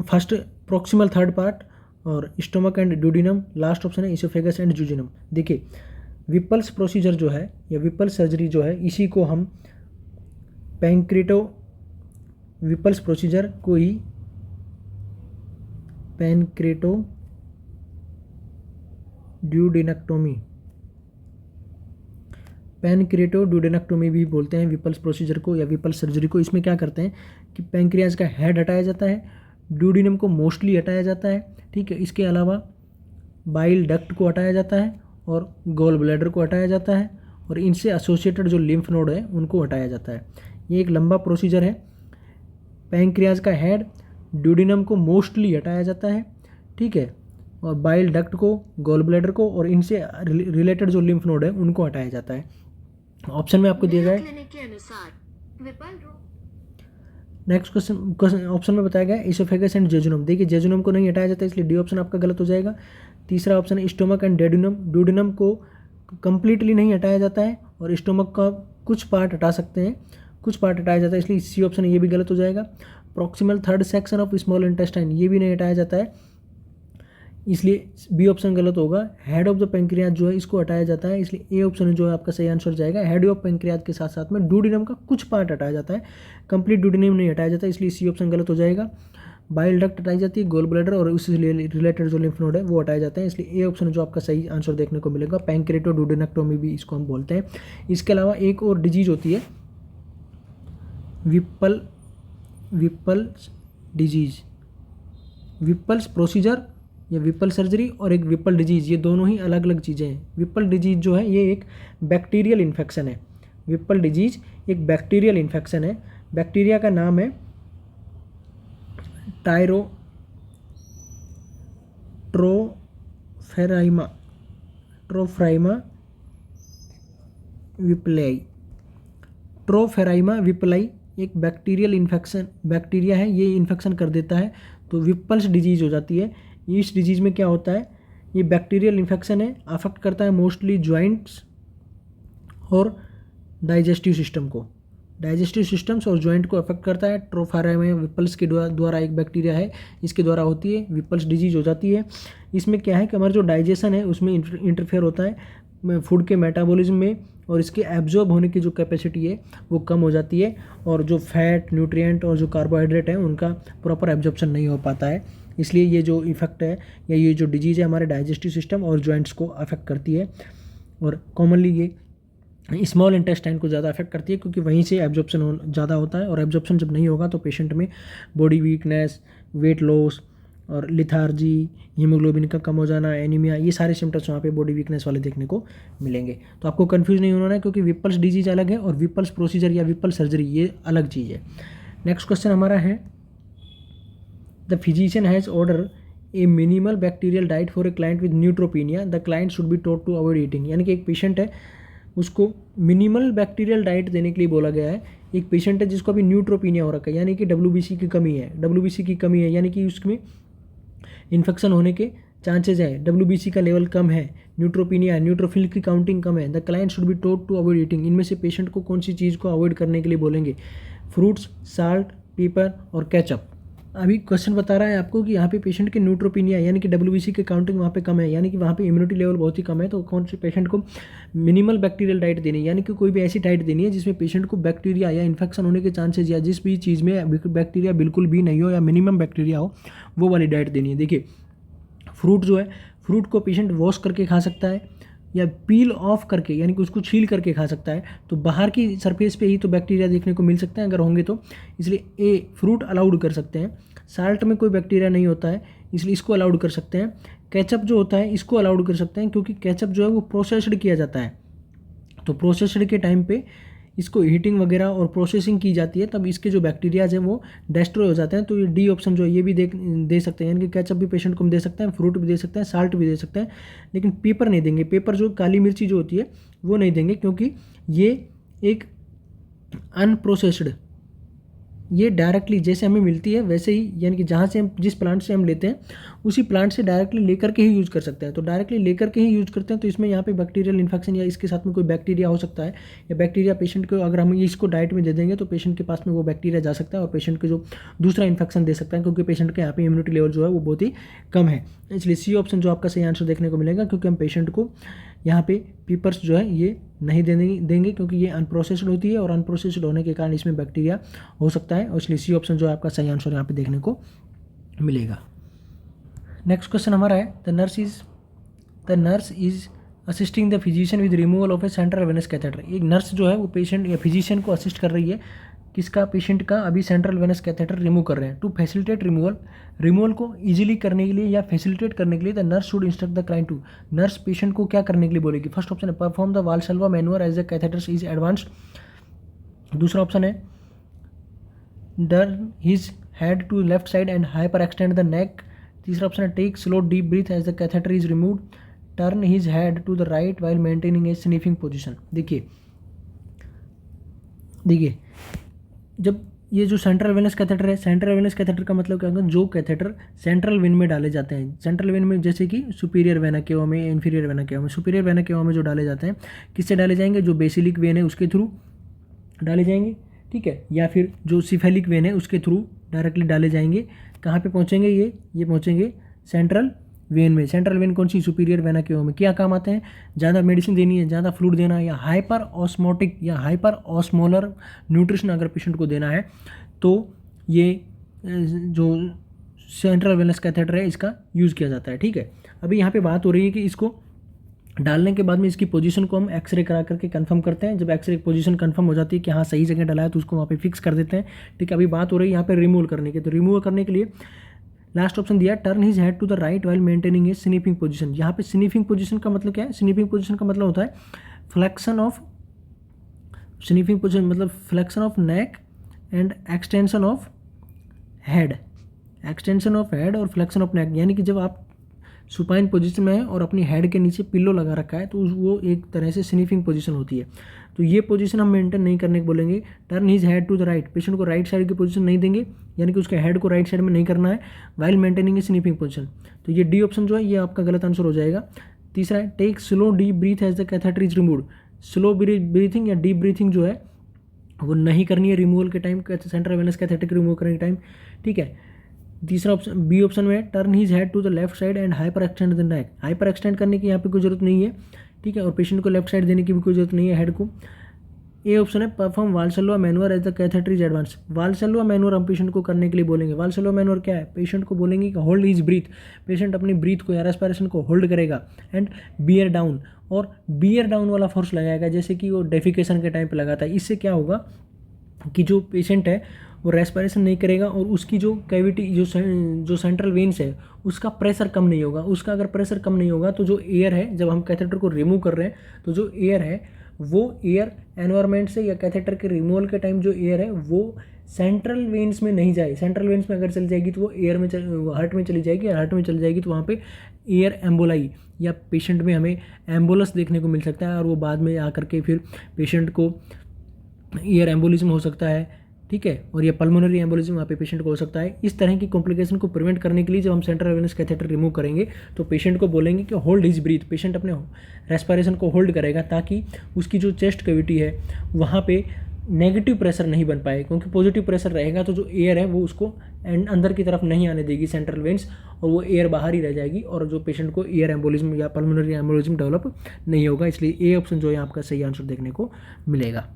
first proximal third part, और stomach and duodenum. Last option है oesophagus and jejunum. देखिए Whipple's procedure जो है या विपल सर्जरी जो है, इसी को हम पैंक्रेटो विपल्स प्रोसीजर को ही पैंक्रेटो ड्यूडेनेक्टोमी, पैनक्रेटो ड्यूडेनेक्टोमी भी बोलते हैं विपल्स प्रोसीजर को या विपल्स सर्जरी को। इसमें क्या करते हैं कि पैंक्रियाज का हेड हटाया जाता है, ड्यूडिनम को मोस्टली हटाया जाता है, ठीक है। इसके अलावा बाइल डक्ट को हटाया जाता है और गॉल ब्लैडर को हटाया जाता है, और इनसे एसोसिएटेड जो लिम्फ नोड है उनको हटाया जाता है। ये एक लंबा प्रोसीजर है। पैंक्रियाज का हेड, ड्यूडिनम को मोस्टली हटाया जाता है, ठीक है, और बाइल डक्ट को, गॉल ब्लैडर को, और इनसे रिलेटेड जो लिम्फ नोड है उनको हटाया जाता है। ऑप्शन में आपको दिया गया है नेक्स्ट क्वेश्चन, ऑप्शन में बताया गया है इसोफेगस एंड जेजुनम। देखिए जेजुनम को नहीं हटाया जाता, इसलिए डी ऑप्शन आपका गलत हो जाएगा। तीसरा ऑप्शन है स्टोमक एंड ड्यूडिनम, ड्यूडिनम को कंप्लीटली नहीं हटाया जाता है, और स्टोमक का कुछ पार्ट हटा सकते हैं, कुछ पार्ट हटाया जाता है, इसलिए सी ऑप्शन ये भी गलत हो जाएगा। Proximal third section of small intestine, ये भी नहीं हटाया जाता है, इसलिए बी ऑप्शन गलत होगा। हेड ऑफ द पैंक्रियाज जो है इसको हटाया जाता है, इसलिए ए ऑप्शन जो है आपका सही आंसर जाएगा। हेड ऑफ पैंक्रियाज के साथ साथ में ड्यूडिनम का कुछ पार्ट हटाया जाता है, कंप्लीट ड्यूडिनम नहीं हटाया जाता, इसलिए सी ऑप्शन गलत हो जाएगा। बाइल डक्ट हटाई जाती है, गोल ब्लैडर और उससे रिलेटेड जो लिम्फ नोड है वो हटाए जाते हैं, इसलिए ए ऑप्शन जो आपका सही आंसर देखने को मिलेगा। पैंक्रेटो ड्यूडेनेक्टोमी भी इसको हम बोलते हैं। इसके अलावा एक और डिजीज होती है विपल डिजीज, विपल्स प्रोसीजर या विपल सर्जरी और एक विपल डिजीज, ये दोनों ही अलग अलग चीज़ें हैं। विपल डिजीज जो है ये एक बैक्टीरियल इन्फेक्शन है, विपल डिजीज एक बैक्टीरियल इन्फेक्शन है। बैक्टीरिया का नाम है ट्रोफराइमा विपलाई। ट्रोफेराइमा विपलाई एक बैक्टीरियल इन्फेक्शन, बैक्टीरिया है, ये इन्फेक्शन कर देता है तो विपल्स डिजीज हो जाती है। इस डिजीज में क्या होता है, ये बैक्टीरियल इन्फेक्शन है, अफेक्ट करता है मोस्टली जॉइंट्स और डाइजेस्टिव सिस्टम को। डाइजेस्टिव सिस्टम्स और जॉइंट को अफेक्ट करता है। ट्रोफारा में विपल्स के द्वारा एक बैक्टीरिया है, इसके द्वारा होती है, विपल्स डिजीज हो जाती है। इसमें क्या है कि हमारा जो डाइजेशन है उसमें इंटरफेयर होता है फूड के मेटाबॉलिज्म में, और इसके एब्जॉर्ब होने की जो कैपेसिटी है वो कम हो जाती है, और जो फैट, न्यूट्रिएंट और जो कार्बोहाइड्रेट है उनका प्रॉपर एब्जॉर्प्शन नहीं हो पाता है। इसलिए ये जो इफेक्ट है या ये जो डिजीज़ है हमारे डाइजेस्टिव सिस्टम और जॉइंट्स को अफेक्ट करती है, और कॉमनली ये स्मॉल इंटेस्टाइन को ज़्यादा अफेक्ट करती है क्योंकि वहीं से एब्जॉर्प्शन ज़्यादा होता है, और एब्जॉर्प्शन जब नहीं होगा तो पेशेंट में बॉडी वीकनेस, वेट लॉस और लिथार्जी, हीमोग्लोबिन का कम हो जाना, एनीमिया, ये सारे सिम्टम्स वहाँ पे बॉडी वीकनेस वाले देखने को मिलेंगे। तो आपको कंफ्यूज नहीं होना है क्योंकि विपल्स डिजीज अलग है और विपल्स प्रोसीजर या विपल्स सर्जरी ये अलग चीज़ है। नेक्स्ट क्वेश्चन हमारा है, the physician has order A minimal bacterial diet for a client with neutropenia, the client should be taught to avoid eating. यानी कि एक पेशेंट है, उसको मिनिमल बैक्टीरियल डाइट देने के लिए बोला गया है। एक पेशेंट है जिसको अभी न्यूट्रोपीनिया हो रखा है, यानी कि WBC की कमी है, WBC की कमी है यानी कि उसमें इन्फेक्शन होने के चांसेज है, WBC का लेवल कम है, न्यूट्रोपीनिया, न्यूट्रोफिल की काउंटिंग कम है। The client should be taught to avoid eating. इनमें से पेशेंट को कौन सी चीज़ को अवॉइड करने के लिए बोलेंगे? फ्रूट्स, साल्ट, पेपर और केचप। अभी क्वेश्चन बता रहा है आपको कि यहाँ पे पेशेंट के न्यूट्रोपीनिया यानी कि WBC की काउंटिंग वहाँ पे कम है, यानी कि वहाँ पे इम्यूनिटी लेवल बहुत ही कम है, तो कौन से पेशेंट को मिनिमल बैक्टीरियल डाइट देनी है, यानी कि कोई भी ऐसी डाइट देनी है जिसमें पेशेंट को बैक्टीरिया या इन्फेक्शन होने के चांसेज या जिस भी चीज़ में बैक्टीरिया बिल्कुल भी नहीं हो या मिनिमम बैक्टीरिया हो वो वाली डाइट देनी है। देखिए फ्रूट जो है, फ्रूट को पेशेंट वॉश करके खा सकता है या पील ऑफ करके यानी कि उसको छील करके खा सकता है, तो बाहर की सरफेस पे ही तो बैक्टीरिया देखने को मिल सकते हैं अगर होंगे तो, इसलिए फ्रूट अलाउड कर सकते हैं। साल्ट में कोई बैक्टीरिया नहीं होता है इसलिए इसको अलाउड कर सकते हैं। केचप जो होता है इसको अलाउड कर सकते हैं क्योंकि केचप जो है वो प्रोसेस्ड किया जाता है, तो प्रोसेस्ड के टाइम पे इसको हीटिंग वगैरह और प्रोसेसिंग की जाती है, तब इसके जो बैक्टीरियाज हैं वो डिस्ट्रॉय हो जाते हैं। तो ये डी ऑप्शन जो है ये भी दे सकते हैं, यानी कि केचप भी पेशेंट को हम दे सकते हैं, फ्रूट भी दे सकते हैं, साल्ट भी दे सकते हैं, लेकिन पेपर नहीं देंगे। पेपर जो काली मिर्ची जो होती है वो नहीं देंगे क्योंकि ये एक अनप्रोसेस्ड, ये डायरेक्टली जैसे हमें मिलती है वैसे ही, यानी कि जहाँ से हम जिस प्लांट से हम लेते हैं उसी प्लांट से डायरेक्टली लेकर के ही यूज़ कर सकते हैं। तो डायरेक्टली लेकर के ही यूज़ करते हैं, तो इसमें यहाँ पे बैक्टीरियल इन्फेक्शन या इसके साथ में कोई बैक्टीरिया हो सकता है, या बैक्टीरिया पेशेंट को अगर हम इसको डाइट में दे देंगे तो पेशेंट के पास में वो बैक्टीरिया जा सकता है और पेशेंट को जो दूसरा इन्फेक्शन दे सकता है, क्योंकि पेशेंट के यहाँ पे इम्यूनिटी लेवल जो है वो बहुत ही कम है। इसलिए सी ऑप्शन जो आपका सही आंसर देखने को मिलेगा, क्योंकि हम पेशेंट को यहाँ पे पेपर्स जो है ये नहीं देंगे क्योंकि ये अनप्रोसेस्ड होती है और अनप्रोसेस्ड होने के कारण इसमें बैक्टीरिया हो सकता है, और इसलिए सी ऑप्शन जो है आपका सही आंसर यहाँ पे देखने को मिलेगा। नेक्स्ट क्वेश्चन हमारा है, the nurse is assisting the physician with removal of A central venous catheter. एक नर्स जो है वो पेशेंट या फिजिशियन को असिस्ट कर रही है, किसका? पेशेंट का अभी सेंट्रल वेनस कैथेटर रिमूव कर रहे हैं। टू फैसिलिटेट रिमूवल को इजीली करने के लिए या फैसिलिटेट करने के लिए the nurse should instruct the client to. Nurse patient को क्या करने के लिए बोलेगी? फर्स्ट ऑप्शन है perform the Valsalva manoeuvre as the catheter is advanced. दूसरा ऑप्शन है turn his head to left side and hyperextend the neck. तीसरा ऑप्शन है take slow deep breath as the catheter is removed. Turn his head to the right while maintaining A sniffing position. देखिए जब ये जो central venous catheter है, central venous catheter का मतलब क्या होगा? जो कैथेटर सेंट्रल वेन में डाले जाते हैं, सेंट्रल वेन में जैसे कि सुपीरियर वेना केवा में, इन्फीरियर वेना केवा में। सुपीरियर वेना केवा में जो डाले जाते हैं किससे डाले जाएंगे? जो बेसिलिक वेन है उसके थ्रू डाले जाएंगे, ठीक है, या फिर जो सिफेलिक वेन है उसके थ्रू डायरेक्टली डाले जाएंगे। कहाँ पे पहुँचेंगे? ये पहुँचेंगे सेंट्रल वेन में। सेंट्रल वेन कौन सी? सुपीरियर वेना केवा में। क्या काम आते हैं? ज़्यादा मेडिसिन देनी है, ज़्यादा फ्लूइड देना है, या हाइपर ऑस्मोटिक या हाइपर ऑस्मोलर न्यूट्रिशन अगर पेशेंट को देना है तो ये जो सेंट्रल वेनस कैथेटर है इसका यूज़ किया जाता है, ठीक है। अभी यहाँ पे बात हो रही है कि इसको डालने के बाद में इसकी पोजीशन को हम एक्सरे करा करके कंफर्म करते हैं। जब एक्सरे की पोजीशन कंफर्म हो जाती है कि हाँ सही जगह डाला है तो उसको वहाँ पे फिक्स कर देते हैं, ठीक है। अभी बात हो रही है यहाँ पे रिमूवल करने की, तो रिमूवल करने के लिए लास्ट ऑप्शन दिया turn his head to the right while maintaining A sniffing position. यहाँ पे स्निफिंग पोजीशन का मतलब क्या है? स्निफिंग पोजीशन का मतलब होता है फ्लेक्शन ऑफ, स्निफिंग पोजीशन मतलब flexion of neck and extension of head, extension of head और फ्लेक्शन ऑफ नेक। यानी कि जब आप सुपाइन पोजीशन में है और अपनी हेड के नीचे पिल्लो लगा रखा है तो वो एक तरह से स्निफिंग पोजीशन होती है। तो ये पोजीशन हम मेंटेन नहीं करने को बोलेंगे। Turn his head to the right, patient को राइट साइड की पोजीशन नहीं देंगे, यानी कि उसके हेड को राइट साइड में नहीं करना है वाइल मेंटेनिंग ए स्निफिंग पोजीशन। तो ये डी ऑप्शन जो है ये आपका गलत आंसर हो जाएगा। तीसरा है take slow deep breath as the catheter is removed. Slow breathing या डीप ब्रीथिंग जो है वो नहीं करनी है रिमूवल के टाइम, सेंट्रल वेनस कैथेटर के रिमूव करने के टाइम, ठीक है। तीसरा ऑप्शन बी ऑप्शन में turn his head to the left side and hyperextend the neck, hyper extend करने की यहाँ पे कोई जरूरत नहीं है, ठीक है, और पेशेंट को लेफ्ट साइड देने की भी कोई जरूरत नहीं है हेड को। ए ऑप्शन है perform Valsalva manoeuvre as the catheter is advance, Valsalva manoeuvre हम पेशेंट को करने के लिए बोलेंगे। वाल्सल्वा मैनुअर क्या है, पेशेंट को बोलेंगे कि होल्ड हिज ब्रीथ, पेशेंट अपनी ब्रीथ को या रेस्पिरेशन को होल्ड करेगा एंड बियर डाउन, और बियर डाउन वाला फोर्स लगाएगा जैसे कि वो डेफिकेशन के टाइम पे लगाता है। इससे क्या होगा कि जो पेशेंट है वो रेस्पिरेशन नहीं करेगा और उसकी जो कैविटी जो सेंट्रल वेन्स है उसका प्रेशर कम नहीं होगा। उसका अगर प्रेशर कम नहीं होगा तो जो एयर है, जब हम कैथेटर को रिमूव कर रहे हैं तो जो एयर है वो एयर एनवायरनमेंट से या कैथेटर के रिमूवल के टाइम जो एयर है वो सेंट्रल वेन्स में नहीं जाए। सेंट्रल वेन्स में अगर चली जाएगी तो वो एयर में हार्ट में चली जाएगी, और हार्ट में चली जाएगी तो वहाँ पे एयर एम्बोलाई या पेशेंट में हमें एम्बोलस देखने को मिल सकता है, और वो बाद में आकर के फिर पेशेंट को एयर एम्बोलिज्म हो सकता है, ठीक है, और ये पल्मोनरी एम्बोलिज्म वहाँ पे पेशेंट को हो सकता है। इस तरह की कॉम्प्लिकेशन को प्रिवेंट करने के लिए जब हम सेंट्रल वेनस कैथेटर रिमूव करेंगे तो पेशेंट को बोलेंगे कि होल्ड हिज ब्रीथ, पेशेंट अपने रेस्पिरेशन को होल्ड करेगा ताकि उसकी जो चेस्ट कैविटी है वहाँ पे नेगेटिव प्रेशर नहीं बन पाए, क्योंकि पॉजिटिव प्रेशर रहेगा तो जो एयर है वो उसको अंदर की तरफ नहीं आने देगी सेंट्रल वेन्स, और वो एयर बाहर ही रह जाएगी और जो पेशेंट को एयर एम्बोलिज्म या पल्मोनरी एम्बोलिज्म डेवलप नहीं होगा। इसलिए ए ऑप्शन जो है आपका सही आंसर देखने को मिलेगा।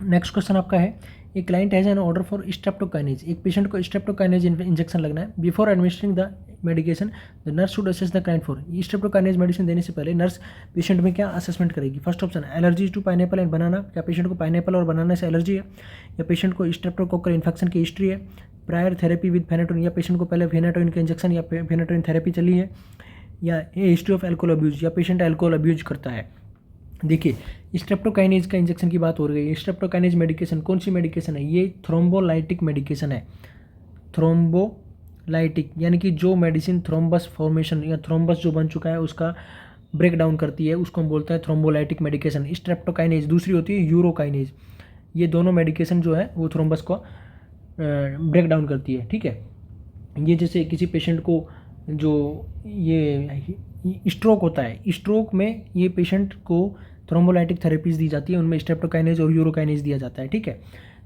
नेक्स्ट क्वेश्चन आपका है, a client has an order for streptokinase, एक पेशेंट को स्ट्रेप्टोकाइनेज इंजेक्शन लगना है। Before administering the medication the nurse should assess the client for, streptokinase medicine देने से पहले नर्स पेशेंट में क्या असेसमेंट करेगी। First option allergy to pineapple and banana, क्या पेशेंट को पाइनएप्पल और बनाना से एलर्जी है, या पेशेंट को स्ट्रेप्टोकोकल इन्फेक्शन की हिस्ट्री है, प्रायर थेरेपी विद फेनाटोइन, या पेशेंट को पहले फेनाटोइन का इंजेक्शन या फेनाटोइन थेरेपी चली है, या ए हिस्ट्री ऑफ एल्कोहल अब्यूज, या पेशेंट एल्कोहल अब्यूज करता है। देखिए स्ट्रेप्टोकाइनेज का इंजेक्शन की बात हो रही है। स्ट्रेप्टोकाइनेज मेडिकेशन कौन सी मेडिकेशन है, ये थ्रोम्बोलाइटिक मेडिकेशन है। थ्रोम्बोलाइटिक यानी कि जो मेडिसिन थ्रोम्बस फॉर्मेशन या थ्रोम्बस जो बन चुका है उसका ब्रेक डाउन करती है, उसको हम बोलते हैं थ्रोम्बोलाइटिक मेडिकेशन। स्ट्रेप्टोकाइनेज दूसरी होती है यूरोकाइनेज, ये दोनों मेडिकेशन जो है वो थ्रोम्बस को ब्रेक डाउन करती है, ठीक है। ये जैसे किसी पेशेंट को जो ये स्ट्रोक होता है, स्ट्रोक में ये पेशेंट को थ्रोम्बोलाइटिक थेरेपीज दी जाती है, उनमें स्ट्रेप्टोकाइनेज और यूरोकाइनेज दिया जाता है, ठीक है।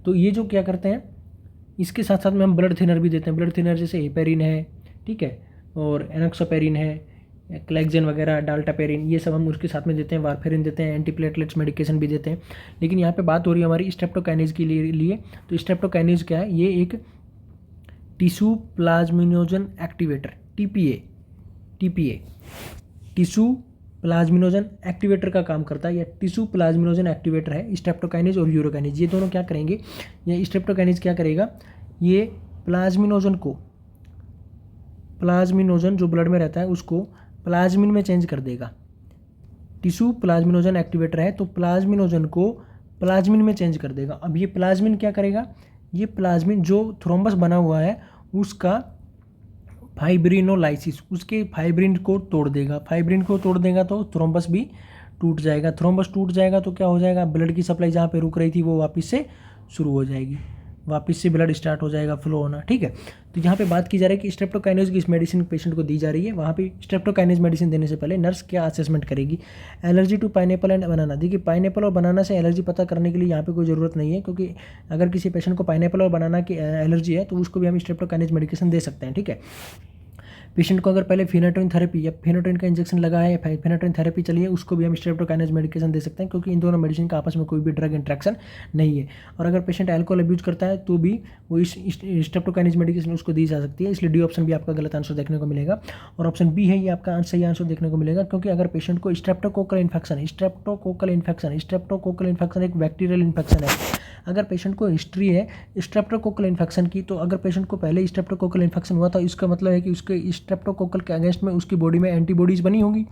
तो ये जो क्या करते हैं, इसके साथ साथ में हम ब्लड थिनर भी देते हैं। ब्लड थिनर जैसे हेपेरिन है, ठीक है, और एनोक्सोपेरिन है, क्लेक्जेन वगैरह, डाल्टापेरिन, ये सब हम उसके साथ में देते हैं। वारफेरिन देते हैं, एंटीप्लेटलेट्स मेडिकेशन भी देते हैं। लेकिन यहाँ पे बात हो रही है हमारी स्ट्रेप्टोकाइनेज के लिए। तो स्ट्रेप्टोकाइनेज क्या है, ये एक tissue plasminogen activator, TPA tissue plasminogen activator का काम करता है, या टिश्यू प्लाज्मिनोजन एक्टिवेटर है स्ट्रेप्टोकाइनेज और यूरोकाइनेज। ये दोनों क्या करेंगे, या स्ट्रेप्टोकाइनेज क्या करेगा, ये प्लाज्मिनोजन जो ब्लड में रहता है उसको प्लाज्मिन में चेंज कर देगा। टिश्यू प्लाज्मिनोजन एक्टिवेटर है तो प्लाज्मिनोजन को प्लाज्मिन में चेंज कर देगा। अब ये प्लाज्मिन क्या करेगा, ये प्लाज्मिन जो थ्रोम्बस बना हुआ है उसका फाइब्रिनोलाइसिस, उसके फाइब्रिन को तोड़ देगा। फाइब्रिन को तोड़ देगा तो थ्रोम्बस भी टूट जाएगा। थ्रोम्बस टूट जाएगा तो क्या हो जाएगा, ब्लड की सप्लाई जहाँ पे रुक रही थी वो वापस से शुरू हो जाएगी, वापस से ब्लड स्टार्ट हो जाएगा फ्लो होना, ठीक है। तो यहाँ पे बात की जा रही है कि स्ट्रेप्टोकाइनेज की इस मेडिसिन पेशेंट को दी जा रही है। वहाँ पे स्ट्रेप्टोकाइनेज मेडिसिन देने से पहले नर्स क्या असेसमेंट करेगी, एलर्जी टू पाइनएप्पल एंड बनाना। देखिए पाइनएप्पल और बनाना से एलर्जी पता करने के लिए यहाँ पे कोई ज़रूरत नहीं है, क्योंकि अगर किसी पेशेंट को पाइनएप्पल और बनाना की एलर्जी है तो उसको भी हम स्ट्रेप्टोकाइनेज मेडिकेशन दे सकते हैं, ठीक है। पेशेंट को अगर पहले फेनाटोइन थेरेपी या फेनाटोइन का इंजेक्शन लगा है, फेनाटोइन थेरेपी चली है, उसको भी हम स्ट्रेप्टोकाइनेज मेडिकेशन दे सकते हैं, क्योंकि इन दोनों मेडिसिन का आपस में कोई भी ड्रग इंट्रैक्शन नहीं है। और अगर पेशेंट अल्कोहल अब्यूज करता है तो भी वो इस स्ट्रेप्टोकाइनेज मेडिकेशन उसको दी जा सकती है। इसलिए डी ऑप्शन भी आपका गलत आंसर देखने को मिलेगा, और ऑप्शन बी है ये आपका सही आंसर देखने को मिलेगा, क्योंकि अगर पेशेंट को स्ट्रेप्टोकोकल इन्फेक्शन एक बैक्टीरियल इन्फेक्शन है। अगर पेशेंट को हिस्ट्री है स्ट्रेप्टोकोकल इन्फेक्शन की, तो अगर पेशेंट को पहले स्ट्रेप्टोकोकल इन्फेक्शन हुआ था, इसका मतलब है कि उसके स्ट्रेप्टोकोकल के अगेंस्ट में उसकी बॉडी में एंटीबॉडीज़ बनी होंगी,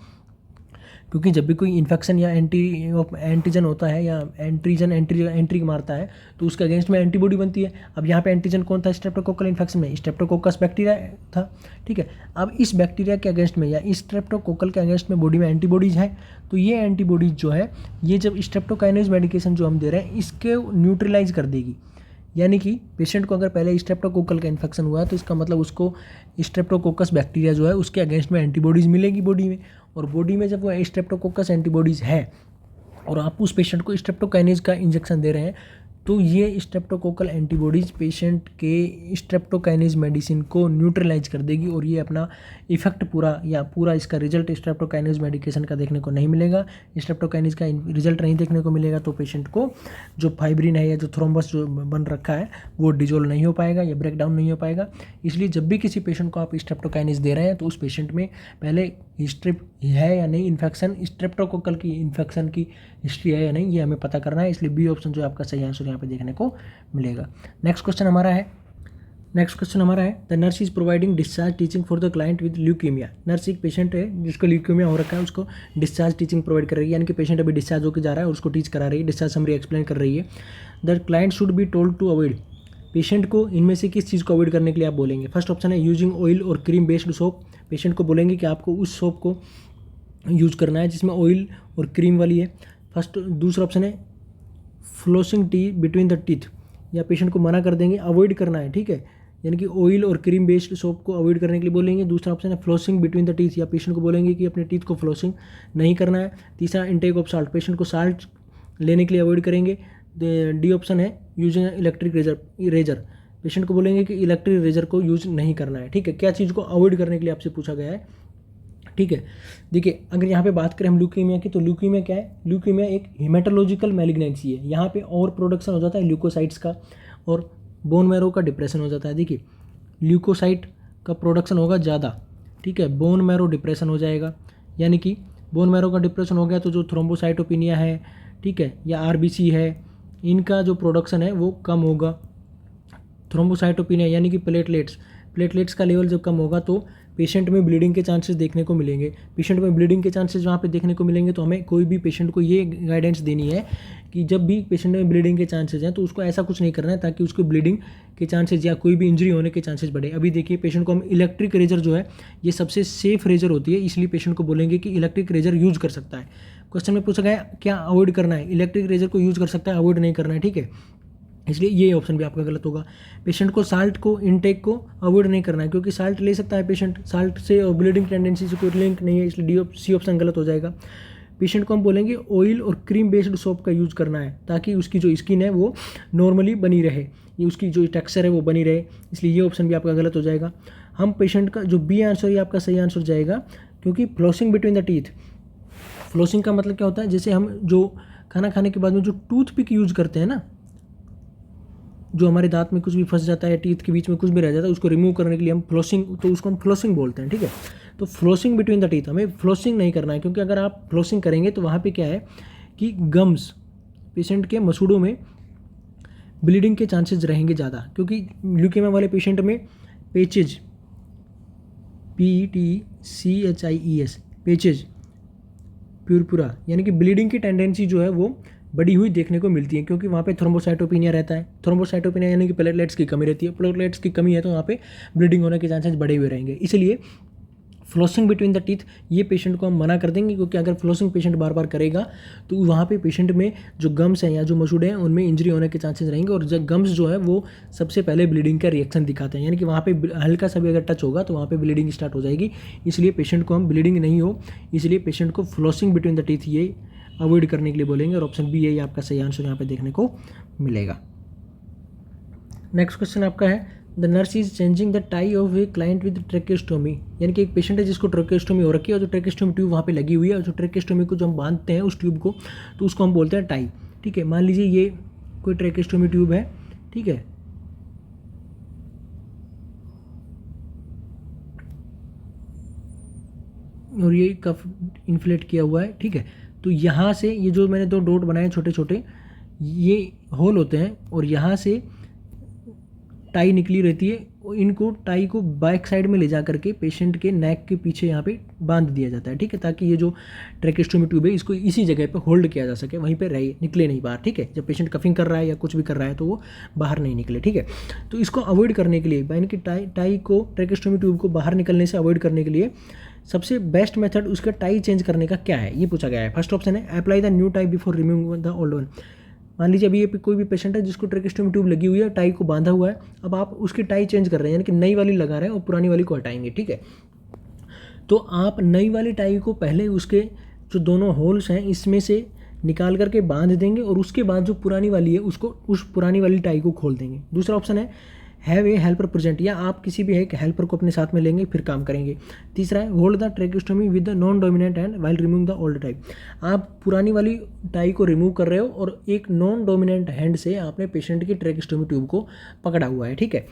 क्योंकि जब भी कोई इन्फेक्शन या एंटीजन होता है या एंट्री मारता है तो उसके अगेंस्ट में एंटीबॉडी बनती है। अब यहाँ पे एंटीजन कौन था स्ट्रेप्टोकोकल इन्फेक्शन में, स्ट्रेप्टोकोकस बैक्टीरिया था, ठीक है। अब इस बैक्टीरिया के अगेंस्ट में या इस स्ट्रेप्टोकोकल के अगेंस्ट में बॉडी में एंटीबॉडीज़ है, तो ये एंटीबॉडीज जो है ये जब स्ट्रेप्टोकाइनेज मेडिकेशन जो हम दे रहे हैं इसके न्यूट्रलाइज कर देगी। यानी कि पेशेंट को अगर पहले स्ट्रेप्टोकोकल का इन्फेक्शन हुआ है तो इसका मतलब उसको स्ट्रेप्टोकोकस बैक्टीरिया जो है उसके अगेंस्ट में एंटीबॉडीज़ मिलेगी बॉडी में, और बॉडी में जब वो स्ट्रेप्टोकोकस एंटीबॉडीज़ है और आप उस पेशेंट को स्ट्रेप्टोकाइनेज का इंजेक्शन दे रहे हैं तो ये स्ट्रेप्टोकोकल एंटीबॉडीज़ पेशेंट के स्ट्रेप्टोकाइनेज मेडिसिन को न्यूट्रलाइज कर देगी और ये अपना इफेक्ट पूरा इसका रिजल्ट स्ट्रेप्टोकाइनेज मेडिकेशन का देखने को नहीं मिलेगा। स्ट्रेप्टोकाइनेज का रिजल्ट नहीं देखने को मिलेगा तो पेशेंट को जो फाइब्रिन है या जो थ्रोम्बस जो बन रखा है वो डिजोल्व नहीं हो पाएगा या ब्रेक डाउन नहीं हो पाएगा। इसलिए जब भी किसी पेशेंट को आप स्ट्रेप्टोकाइनेज दे रहे हैं तो उस पेशेंट में पहले हिस्ट्री है या नहीं, इन्फेक्शन स्ट्रेप्टोकोकल की इन्फेक्शन की हिस्ट्री है या नहीं, ये हमें पता करना है। इसलिए बी ऑप्शन जो आपका सही आंसर यहाँ पे देखने को मिलेगा। नेक्स्ट क्वेश्चन हमारा है the nurse is providing discharge teaching for the client with leukaemia. Nurse एक पेशेंट है जिसको ल्यूकीमिया हो रखा है, उसको डिस्चार्ज टीचिंग प्रोवाइड कर रही है, यानी कि पेशेंट अभी डिस्चार्ज होकर जा रहा है और उसको टीच करा रही है, डिस्चार्ज समरी एक्सप्लेन कर रही है। The client should be told to avoid, patient को इनमें से किस चीज़ को अवॉइड करने के लिए आप बोलेंगे। फर्स्ट ऑप्शन है यूजिंग ऑयल और क्रीम बेस्ड सोप, पेशेंट को बोलेंगे कि आपको उस सोप को यूज़ करना है जिसमें ऑयल और क्रीम वाली है। दूसरा ऑप्शन है फ्लोसिंग टी बिटवीन द टीथ, या पेशेंट को मना कर देंगे, अवॉइड करना है, ठीक है, यानी कि ऑयल और क्रीम बेस्ड सोप को अवॉइड करने के लिए बोलेंगे। दूसरा ऑप्शन है फ्लोसिंग बिटवीन द टीथ, या पेशेंट को बोलेंगे कि अपने टीथ को फ्लोसिंग नहीं करना है। तीसरा इंटेक ऑफ साल्ट, पेशेंट को साल्ट लेने के लिए अवॉइड करेंगे। डी ऑप्शन है यूजिंग इलेक्ट्रिक रेजर, पेशेंट को बोलेंगे कि इलेक्ट्रिक रेजर को यूज नहीं करना है, ठीक है। क्या चीज़ को अवॉइड करने के लिए आपसे पूछा गया है, ठीक है। देखिए अगर यहाँ पे बात करें हम ल्यूकीमिया की, तो ल्यूकीमिया क्या है, ल्यूकीमिया एक हेमेटोलॉजिकल मैलिग्नेंसी है। यहाँ पे और प्रोडक्शन हो जाता है ल्यूकोसाइट्स का और बोन मैरो का डिप्रेशन हो जाता है। देखिए ल्यूकोसाइट का प्रोडक्शन होगा ज़्यादा, ठीक है, बोन मैरो डिप्रेशन हो जाएगा, यानी कि बोन मैरो का डिप्रेशन हो गया तो जो थ्रोम्बोसाइटोपिनिया है, ठीक है, या आरबीसी है, इनका जो प्रोडक्शन है वो कम होगा। थ्रोम्बोसाइटोपिनिया यानी कि प्लेटलेट्स का लेवल जब कम होगा तो पेशेंट में ब्लीडिंग के चांसेस देखने को मिलेंगे। पेशेंट में ब्लीडिंग के चांसेस वहाँ पे देखने को मिलेंगे तो हमें कोई भी पेशेंट को ये गाइडेंस देनी है कि जब भी पेशेंट में ब्लीडिंग के चांसेस हैं तो उसको ऐसा कुछ नहीं करना है ताकि उसको ब्लीडिंग के चांसेस या कोई भी इंजरी होने के चांसेस बढ़े। अभी देखिए पेशेंट को हम इलेक्ट्रिक रेजर जो है ये सबसे सेफ रेजर होती है, इसलिए पेशेंट को बोलेंगे कि इलेक्ट्रिक रेजर यूज़ कर सकता है। क्वेश्चन में पूछा गया क्या अवॉइड करना है, इलेक्ट्रिक रेजर को यूज़ कर सकता है, अवॉइड नहीं करना है, ठीक है, इसलिए ये ऑप्शन भी आपका गलत होगा। पेशेंट को साल्ट को इनटेक को अवॉइड नहीं करना है क्योंकि साल्ट ले सकता है पेशेंट, साल्ट से और ब्लीडिंग टेंडेंसी से कोई लिंक नहीं है, इसलिए सी ऑप्शन गलत हो जाएगा। पेशेंट को हम बोलेंगे ऑयल और क्रीम बेस्ड सोप का यूज़ करना है ताकि उसकी जो स्किन है वो नॉर्मली बनी रहे, ये उसकी जो टेक्सचर है वो बनी रहे, इसलिए ये ऑप्शन भी आपका गलत हो जाएगा। हम पेशेंट का जो बी आंसर ये आपका सही आंसर जाएगा क्योंकि flossing between the teeth, flossing का मतलब क्या होता है, जैसे हम जो खाना खाने के बाद में जो टूथपिक यूज़ करते हैं ना, जो हमारे दांत में कुछ भी फंस जाता है, टीथ के बीच में कुछ भी रह जाता है, उसको रिमूव करने के लिए हम फ्लॉसिंग, तो उसको हम फ्लॉसिंग बोलते हैं, ठीक है। तो फ्लॉसिंग बिटवीन द टीथ, हमें फ्लॉसिंग नहीं करना है क्योंकि अगर आप फ्लॉसिंग करेंगे तो वहाँ पे क्या है कि गम्स, पेशेंट के मसूड़ों में ब्लीडिंग के चांसेस रहेंगे ज़्यादा, क्योंकि ल्यूकेमिया वाले पेशेंट में पेचेज, PETCHIES, पेचेज, प्यूरपुरा, यानी कि ब्लीडिंग की टेंडेंसी जो है वो बढ़ी हुई देखने को मिलती है क्योंकि वहाँ पे थ्रोम्बोसाइटोपिनिया रहता है। थ्रोम्बोसाइटोपिनिया यानी कि प्लेटलेट्स की कमी रहती है, प्लेटलेट्स की कमी है तो वहाँ पे ब्लीडिंग होने के चांसेस बढ़े हुए रहेंगे। इसलिए फ्लॉसिंग बिटवीन द टीथ ये पेशेंट को हम मना कर देंगे क्योंकि अगर फ्लॉसिंग पेशेंट बार बार करेगा तो वहाँ पे पेशेंट में जो गम्स हैं या जो मसूड़े हैं उनमें इंजरी होने के चांसेस रहेंगे और जब गम्स जो है वो सबसे पहले ब्लीडिंग का रिएक्शन दिखाते हैं, यानी कि वहाँ पे हल्का सा भी अगर टच होगा तो वहाँ पे ब्लीडिंग स्टार्ट हो जाएगी। इसलिए पेशेंट को हम ब्लीडिंग नहीं हो, इसलिए पेशेंट को फ्लॉसिंग बिटवीन द टीथ ये अवॉइड करने के लिए बोलेंगे और ऑप्शन बी है ये आपका सही आंसर यहाँ पे देखने को मिलेगा। नेक्स्ट क्वेश्चन आपका है the nurse is changing the tie of a client with tracheostomy, यानी कि एक पेशेंट है जिसको ट्रेकेस्टोमी हो रखी है और जो ट्रेकेस्टोमी ट्यूब वहाँ पे लगी हुई है और जो ट्रेकेस्टोमी को जो हम बांधते हैं उस ट्यूब को तो उसको हम बोलते हैं टाई, ठीक है। मान लीजिए ये कोई ट्रेकेस्टोमी ट्यूब है, ठीक है, और ये कफ इन्फ्लेट किया हुआ है, ठीक है। तो यहाँ से ये जो मैंने दो डॉट बनाए छोटे छोटे ये होल होते हैं और यहाँ से टाई निकली रहती है, इनको टाई को बैक साइड में ले जा करके पेशेंट के नेक के पीछे यहाँ पे बांध दिया जाता है, ठीक है, ताकि ये जो ट्रेकेस्टोमी ट्यूब है इसको इसी जगह पे होल्ड किया जा सके, वहीं पे रहे, निकले नहीं बाहर, ठीक है। जब पेशेंट कफिंग कर रहा है या कुछ भी कर रहा है तो वो बाहर नहीं निकले, ठीक है। तो इसको अवॉइड करने के लिए यानी कि टाई को ट्रेकेस्टोमी ट्यूब को बाहर निकलने से अवॉइड करने के लिए सबसे बेस्ट मेथड उसका टाई चेंज करने का क्या है ये पूछा गया है। फर्स्ट ऑप्शन है apply the new tie before removing the old one. मान लीजिए अभी ये कोई भी पेशेंट है जिसको ट्रेकेस्टोमी ट्यूब लगी हुई है, टाई को बांधा हुआ है, अब आप उसकी टाई चेंज कर रहे हैं यानी कि नई वाली लगा रहे हैं और पुरानी वाली को हटाएंगे, ठीक है। तो आप नई वाली टाई को पहले उसके जो दोनों होल्स हैं इसमें से निकाल करके बांध देंगे और उसके बाद जो पुरानी वाली है उसको उस पुरानी वाली टाई को खोल देंगे। दूसरा ऑप्शन है हैव ए हेल्पर प्रेजेंट, या आप किसी भी एक हेल्पर को अपने साथ में लेंगे फिर काम करेंगे। तीसरा है hold the tracheostomy with the non dominant hand while removing the old tie, आप पुरानी वाली टाई को रिमूव कर रहे हो और एक नॉन डोमिनेंट हैंड से आपने पेशेंट की ट्रेकेस्टोमी ट्यूब को पकड़ा हुआ है, ठीक है।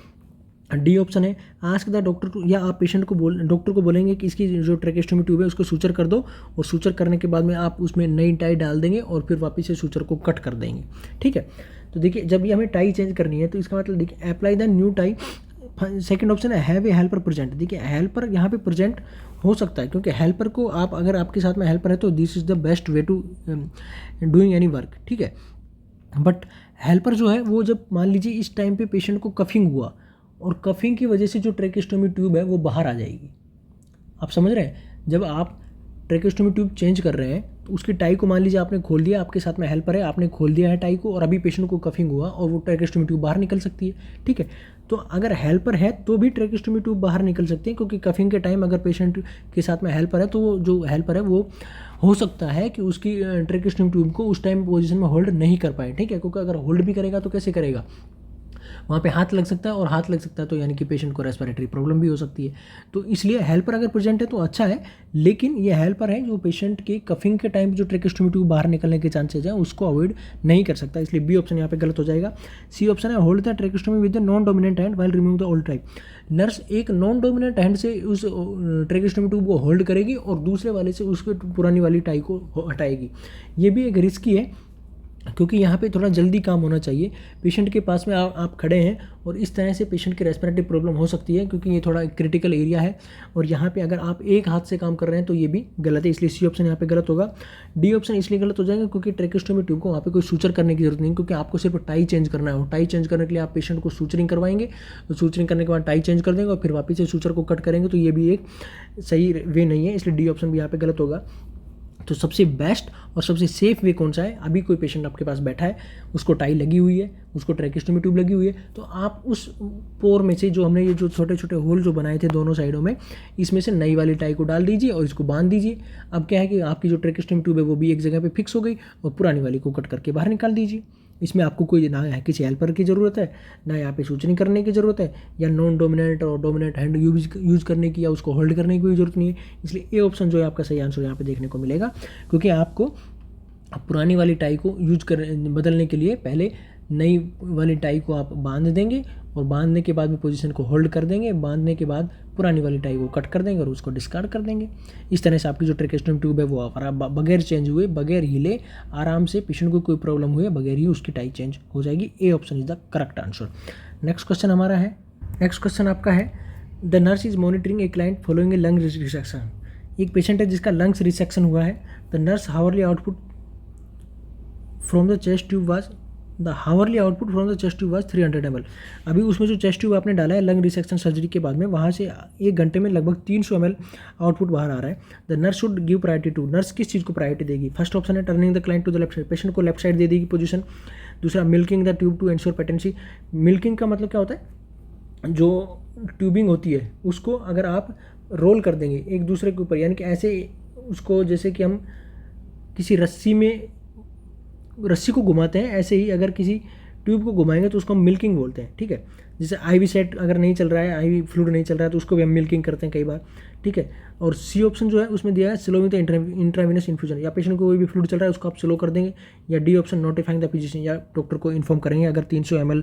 डी ऑप्शन है आस्क द डॉक्टर टू, या आप पेशेंट को डॉक्टर को बोलेंगे कि इसकी जो ट्रेकेस्टोमी ट्यूब है उसको सूचर कर दो, और सूचर करने के बाद में आप उसमें नई टाई डाल देंगे और फिर वापस से सूचर को कट कर देंगे, ठीक है। तो देखिए जब ये हमें टाई चेंज करनी है तो इसका मतलब देखिए apply the new tie. Second option है हैव ए हेल्पर प्रेजेंट, देखिए हेल्पर यहाँ पे प्रेजेंट हो सकता है क्योंकि हेल्पर को आप अगर आपके साथ में हेल्पर है तो this is the best way to doing any work, ठीक है। बट हेल्पर जो है वो जब मान लीजिए इस टाइम पे पेशेंट को कफिंग हुआ और कफिंग की वजह से जो ट्रेकेस्टोमी ट्यूब है वो बाहर आ जाएगी, आप समझ रहे हैं। जब आप ट्रेकेस्टोमी ट्यूब चेंज कर रहे हैं तो उसकी टाई को मान लीजिए आपने खोल दिया, आपके साथ में हेल्पर है, आपने खोल दिया है टाई को और अभी पेशेंट को कफिंग हुआ और वो ट्रेकेस्टोमी ट्यूब बाहर निकल सकती है, ठीक है। तो अगर हेल्पर है तो भी ट्रेकेस्टोमी ट्यूब बाहर निकल सकती है क्योंकि कफिंग के टाइम अगर पेशेंट के साथ में हेल्पर है तो वो जो हेल्पर है वो हो सकता है कि उसकी ट्रेकेस्टोमी ट्यूब को उस टाइम पोजीशन में होल्ड नहीं कर पाए, ठीक है। क्योंकि अगर होल्ड भी करेगा तो कैसे करेगा, वहाँ पे हाथ लग सकता है और हाथ लग सकता है तो यानी कि पेशेंट को रेस्पिरेटरी प्रॉब्लम भी हो सकती है। तो इसलिए हेल्पर अगर प्रेजेंट है तो अच्छा है, लेकिन ये हेल्पर है जो पेशेंट के कफिंग के टाइम जो ट्रेकेस्टोमी ट्यूब बाहर निकलने के चांसेज हैं उसको अवॉइड नहीं कर सकता, इसलिए बी ऑप्शन यहाँ पे गलत हो जाएगा। सी ऑप्शन है hold the tracheostomy with the non dominant hand while remove the old tie, nurse एक नॉन डोमिनेंट हैंड से उस ट्रेकेस्टोमी ट्यूब को होल्ड करेगी और दूसरे वाले से उसके पुरानी वाली टाई को हटाएगी। ये भी एक रिस्की है क्योंकि यहाँ पे थोड़ा जल्दी काम होना चाहिए, पेशेंट के पास में आप खड़े हैं और इस तरह से पेशेंट की रेस्पिरेटरी प्रॉब्लम हो सकती है क्योंकि ये थोड़ा क्रिटिकल एरिया है और यहाँ पे अगर आप एक हाथ से काम कर रहे हैं तो ये भी गलत है, इसलिए सी ऑप्शन यहाँ पे गलत होगा। डी ऑप्शन इसलिए गलत हो जाएगा क्योंकि ट्रेकेस्टोमी ट्यूब को वहाँ पे कोई सूचर करने की जरूरत नहीं, क्योंकि आपको सिर्फ टाई चेंज करना है और टाई चेंज करने के लिए आप पेशेंट को सूचरिंग करवाएंगे, तो सूचरिंग करने के बाद टाई चेंज कर देंगे और फिर वापस से सूचर को कट करेंगे, तो ये भी एक सही वे नहीं है, इसलिए डी ऑप्शन भी यहाँ पे गलत होगा। तो सबसे बेस्ट और सबसे सेफ वे कौन सा है, अभी कोई पेशेंट आपके पास बैठा है, उसको टाई लगी हुई है, उसको ट्रेकेस्टोमी ट्यूब लगी हुई है, तो आप उस पोर में से जो हमने ये जो छोटे छोटे होल जो बनाए थे दोनों साइडों में, इसमें से नई वाली टाई को डाल दीजिए और इसको बांध दीजिए। अब क्या है कि आपकी जो ट्रेकेस्टोमी ट्यूब है वो भी एक जगह पे फिक्स हो गई और पुरानी वाली को कट करके बाहर निकाल दीजिए। इसमें आपको कोई ना किसी हेल्पर की ज़रूरत है, ना यहाँ पे सूचना करने की ज़रूरत है, या नॉन डोमिनेंट और डोमिनेंट हैंड यूज़ करने की या उसको होल्ड करने की कोई ज़रूरत नहीं है। इसलिए ए ऑप्शन जो है आपका सही आंसर यहाँ पे देखने को मिलेगा, क्योंकि आपको पुरानी वाली टाई को बदलने के लिए पहले नई वाली टाई को आप बांध देंगे और बांधने के बाद में पोजीशन को होल्ड कर देंगे, बांधने के बाद पुरानी वाली टाई को कट कर देंगे और उसको डिस्कार्ड कर देंगे। इस तरह से आपकी जो ट्रेकेस्टोमी ट्यूब है वो आप बगैर चेंज हुए, बगैर हिले, आराम से पेशेंट को कोई प्रॉब्लम हुई बगैर ही उसकी टाई चेंज हो जाएगी। A option is the correct answer. Next question हमारा है, नेक्स्ट क्वेश्चन आपका है the nurse is monitoring a client following A lung resection. एक पेशेंट है जिसका लंग्स रिसेक्शन हुआ है। The nurse hourly output from the chest tube was hourly output from the chest tube was 300 ml। अभी उसमें जो चेस्ट ट्यूब आपने डाला है लंग रिसेक्शन सर्जरी के बाद में, वहाँ से 1 घंटे में लगभग 300 ml आउटपुट बाहर आ रहा है। The nurse should give priority to, nurse किस चीज़ को प्रायोरिटी देगी। फर्स्ट ऑप्शन है turning the client to the left side, patient को लेफ्ट साइड दे देगी पोजीशन। दूसरा milking the tube to ensure patency. Milking का मतलब क्या होता है, जो ट्यूबिंग होती है उसको अगर आप रोल कर देंगे एक दूसरे के ऊपर, यानी कि ऐसे उसको जैसे कि हम किसी रस्सी को घुमाते हैं, ऐसे ही अगर किसी ट्यूब को घुमाएंगे तो उसको हम मिल्किंग बोलते हैं, ठीक है। जैसे आईवी सेट अगर नहीं चल रहा है, आईवी फ्लूइड नहीं चल रहा है तो उसको भी हम मिल्किंग करते हैं कई बार, ठीक है। और सी ऑप्शन जो है उसमें दिया है स्लो विद इंट्रावेनस इन्फ्यूजन, या पेशेंट को कोई भी फ्लूइड चल रहा है उसको आप स्लो कर देंगे। या D option notifying the physician, या डॉक्टर को इन्फॉर्म करेंगे अगर 300 ml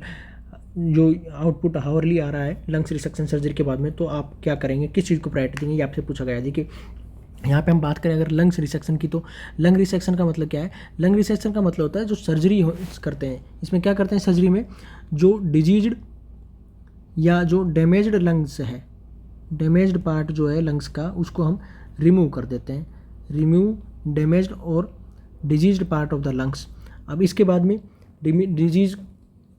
जो आउटपुट हावरली आ रहा है लंग्स रिसेक्शन सर्जरी के बाद में, तो आप क्या करेंगे, किस चीज़ को प्रायोरिटी देंगे, ये आपसे पूछा गया है। देखिए यहाँ पे हम बात करें अगर लंग्स रिसेक्शन की, तो लंग रिसेक्शन का मतलब क्या है, लंग रिसेक्शन का मतलब होता है जो सर्जरी करते हैं, इसमें क्या करते हैं सर्जरी में, जो डिजीज्ड या जो डैमेज्ड लंग्स है, डैमेज्ड पार्ट जो है लंग्स का उसको हम रिमूव कर देते हैं, रिमूव डैमेज्ड और diseased part of the lungs. अब इसके बाद में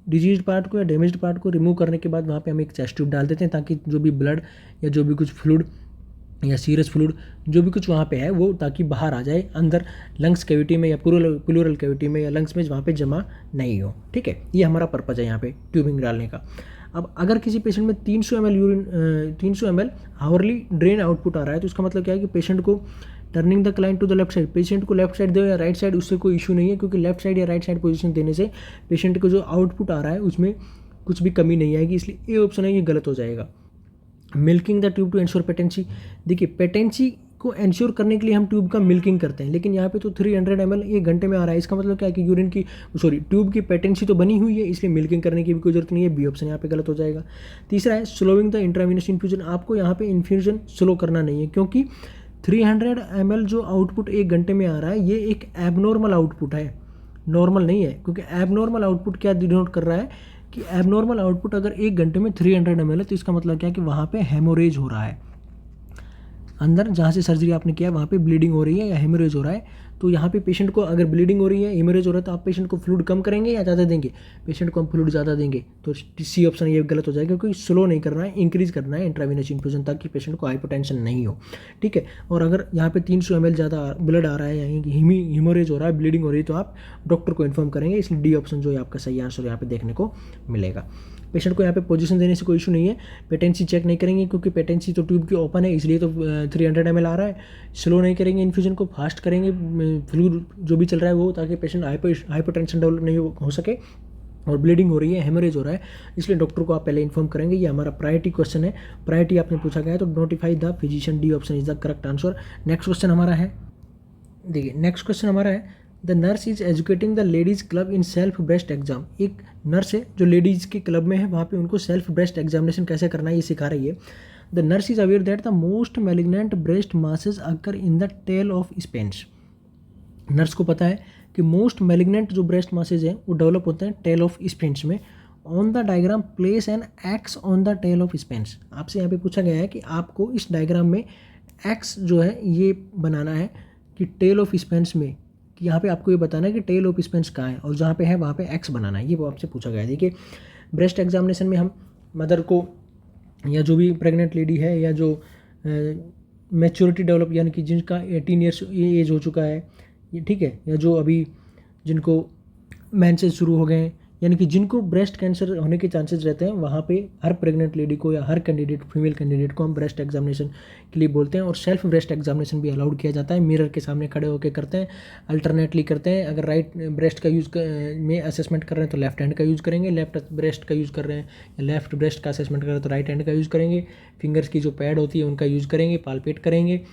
डिजीज्ड पार्ट को या डैमेज्ड पार्ट को रिमूव करने के बाद वहाँ पे हम एक चेस्ट ट्यूब डाल देते हैं ताकि जो भी ब्लड या जो भी कुछ फ्लूइड या सीरस फ्लूइड जो भी कुछ वहाँ पे है वो ताकि बाहर आ जाए अंदर लंग्स कैविटी में या प्लूरल कैविटी में या लंग्स में वहाँ पे जमा नहीं हो, ठीक है। ये हमारा पर्पज़ है यहाँ पे ट्यूबिंग डालने का। अब अगर किसी पेशेंट में 300 ml हावरली ड्रेन आउटपुट आ रहा है तो इसका मतलब क्या है कि पेशेंट को turning the client to the left side, patient को लेफ्ट साइड दो या राइट साइड, उससे कोई इशू नहीं है, क्योंकि लेफ्ट साइड या राइट साइड पोजीशन देने से पेशेंट को जो आउटपुट आ रहा है उसमें कुछ भी कमी नहीं आएगी, इसलिए ए ऑप्शन है ये गलत हो जाएगा। Milking the tube to ensure patency, देखिए पेटेंसी को एंश्योर करने के लिए हम ट्यूब का मिल्किंग करते हैं, लेकिन यहाँ पे तो 300 ml 1 घंटे में आ रहा है, इसका मतलब क्या है कि यूरिन की ट्यूब की पेटेंसी तो बनी हुई है, इसलिए मिल्किंग करने की भी कोई जरूरत नहीं है, बी ऑप्शन यहाँ पे गलत हो जाएगा। तीसरा है स्लोइंग द इंट्रावेनस इन्फ्यूजन, आपको यहाँ पे इन्फ्यूजन स्लो करना नहीं है, क्योंकि 300 ml जो आउटपुट 1 घंटे में आ रहा है ये एक एबनॉर्मल आउटपुट है, नॉर्मल नहीं है, क्योंकि एबनॉर्मल आउटपुट क्या डिनोट कर रहा है कि एबनॉर्मल आउटपुट अगर 1 घंटे में 300 ml है तो इसका मतलब क्या है कि वहाँ पे हेमोरेज हो रहा है, अंदर जहाँ से सर्जरी आपने किया है वहाँ पे ब्लीडिंग हो रही है या हेमोरेज हो रहा है। तो यहाँ पे पेशेंट को अगर ब्लीडिंग हो रही है, हेमोरेज हो रहा है, तो आप पेशेंट को फ्लूइड कम करेंगे या ज़्यादा देंगे, पेशेंट को हम फ्लूइड ज़्यादा देंगे, तो सी ऑप्शन ये गलत हो जाएगा, क्योंकि स्लो नहीं करना है, इंक्रीज करना है इंट्रावेनस इन्फ्यूजन ताकि पेशेंट को हाइपोटेंशन नहीं हो, ठीक है। और अगर यहाँ पे 300 ml ज़्यादा ब्लड आ रहा है या हीमोरेज हो रहा है, ब्लीडिंग हो रही है, तो आप डॉक्टर को इन्फॉर्म करेंगे, इसलिए डी ऑप्शन जो है आपका सही आंसर यहाँ पे देखने को मिलेगा। पेशेंट को यहाँ पे पोजीशन देने से कोई इशू नहीं है, पेटेंसी चेक नहीं करेंगे क्योंकि पेटेंसी तो ट्यूब की ओपन है, इसलिए तो 300 ml आ रहा है। स्लो नहीं करेंगे इन्फ्यूजन को, फास्ट करेंगे फ्लूइड जो भी चल रहा है वो, ताकि पेशेंट हाइपोटेंशन डेवलप नहीं हो सके, और ब्लीडिंग हो रही है, हेमरेज हो रहा है, इसलिए डॉक्टर को आप पहले इन्फॉर्म करेंगे। ये हमारा प्रायोरिटी क्वेश्चन है, प्रायोरिटी आपने पूछा गया है, तो notify the physician, D option is the correct answer. Next question हमारा है, देखिए नेक्स्ट क्वेश्चन हमारा है the nurse is educating the ladies club in self breast exam. एक नर्स है जो लेडीज़ के क्लब में है, वहाँ पे उनको सेल्फ ब्रेस्ट एग्जामिनेशन कैसे करना है ये सिखा रही है। The nurse is aware that the most malignant breast masses occur in the tell of Spence. Nurse को पता है कि मोस्ट मैलिग्नेंट जो ब्रेस्ट मासेज हैं वो डेवलप होते हैं टेल ऑफ स्पेंस में। On the diagram place N x on the tell of Spence, आपसे यहाँ पे पूछा गया है कि आपको इस डायग्राम में एक्स जो है ये बनाना है कि टेल ऑफ स्पेंस में, कि यहाँ पे आपको ये बताना है कि टेल ऑफ स्पेंस कहाँ है, और जहाँ पे है वहाँ पे एक्स बनाना है, ये वो आपसे पूछा गया है। देखिए ब्रेस्ट एग्जामिनेशन में हम मदर को या जो भी प्रेग्नेंट लेडी है या जो मैच्योरिटी डेवलप यानी कि जिनका 18 ईयर्स एज हो चुका है ये, ठीक है, या जो अभी जिनको मेंसेस शुरू हो गए हैं, यानी कि जिनको ब्रेस्ट कैंसर होने के चांसेस रहते हैं, वहाँ पे हर प्रेग्नेंट लेडी को या हर कैंडिडेट फीमेल कैंडिडेट को हम ब्रेस्ट एग्जामिनेशन के लिए बोलते हैं। और सेल्फ ब्रेस्ट एग्जामिनेशन भी अलाउड किया जाता है, मिरर के सामने खड़े होकर करते हैं, अल्टरनेटली करते हैं। अगर राइट ब्रेस्ट का यूज़ में असेसमेंट कर रहे हैं तो लेफ्ट हैंड का यूज़ करेंगे, लेफ्ट ब्रेस्ट का यूज़ कर रहे हैं या लेफ्ट ब्रेस्ट का असेसमेंट कर रहे हैं तो राइट हैंड का यूज़ करेंगे। फिंगर्स की जो पैड होती है उनका यूज़ करेंगे, पालपेट करेंगे,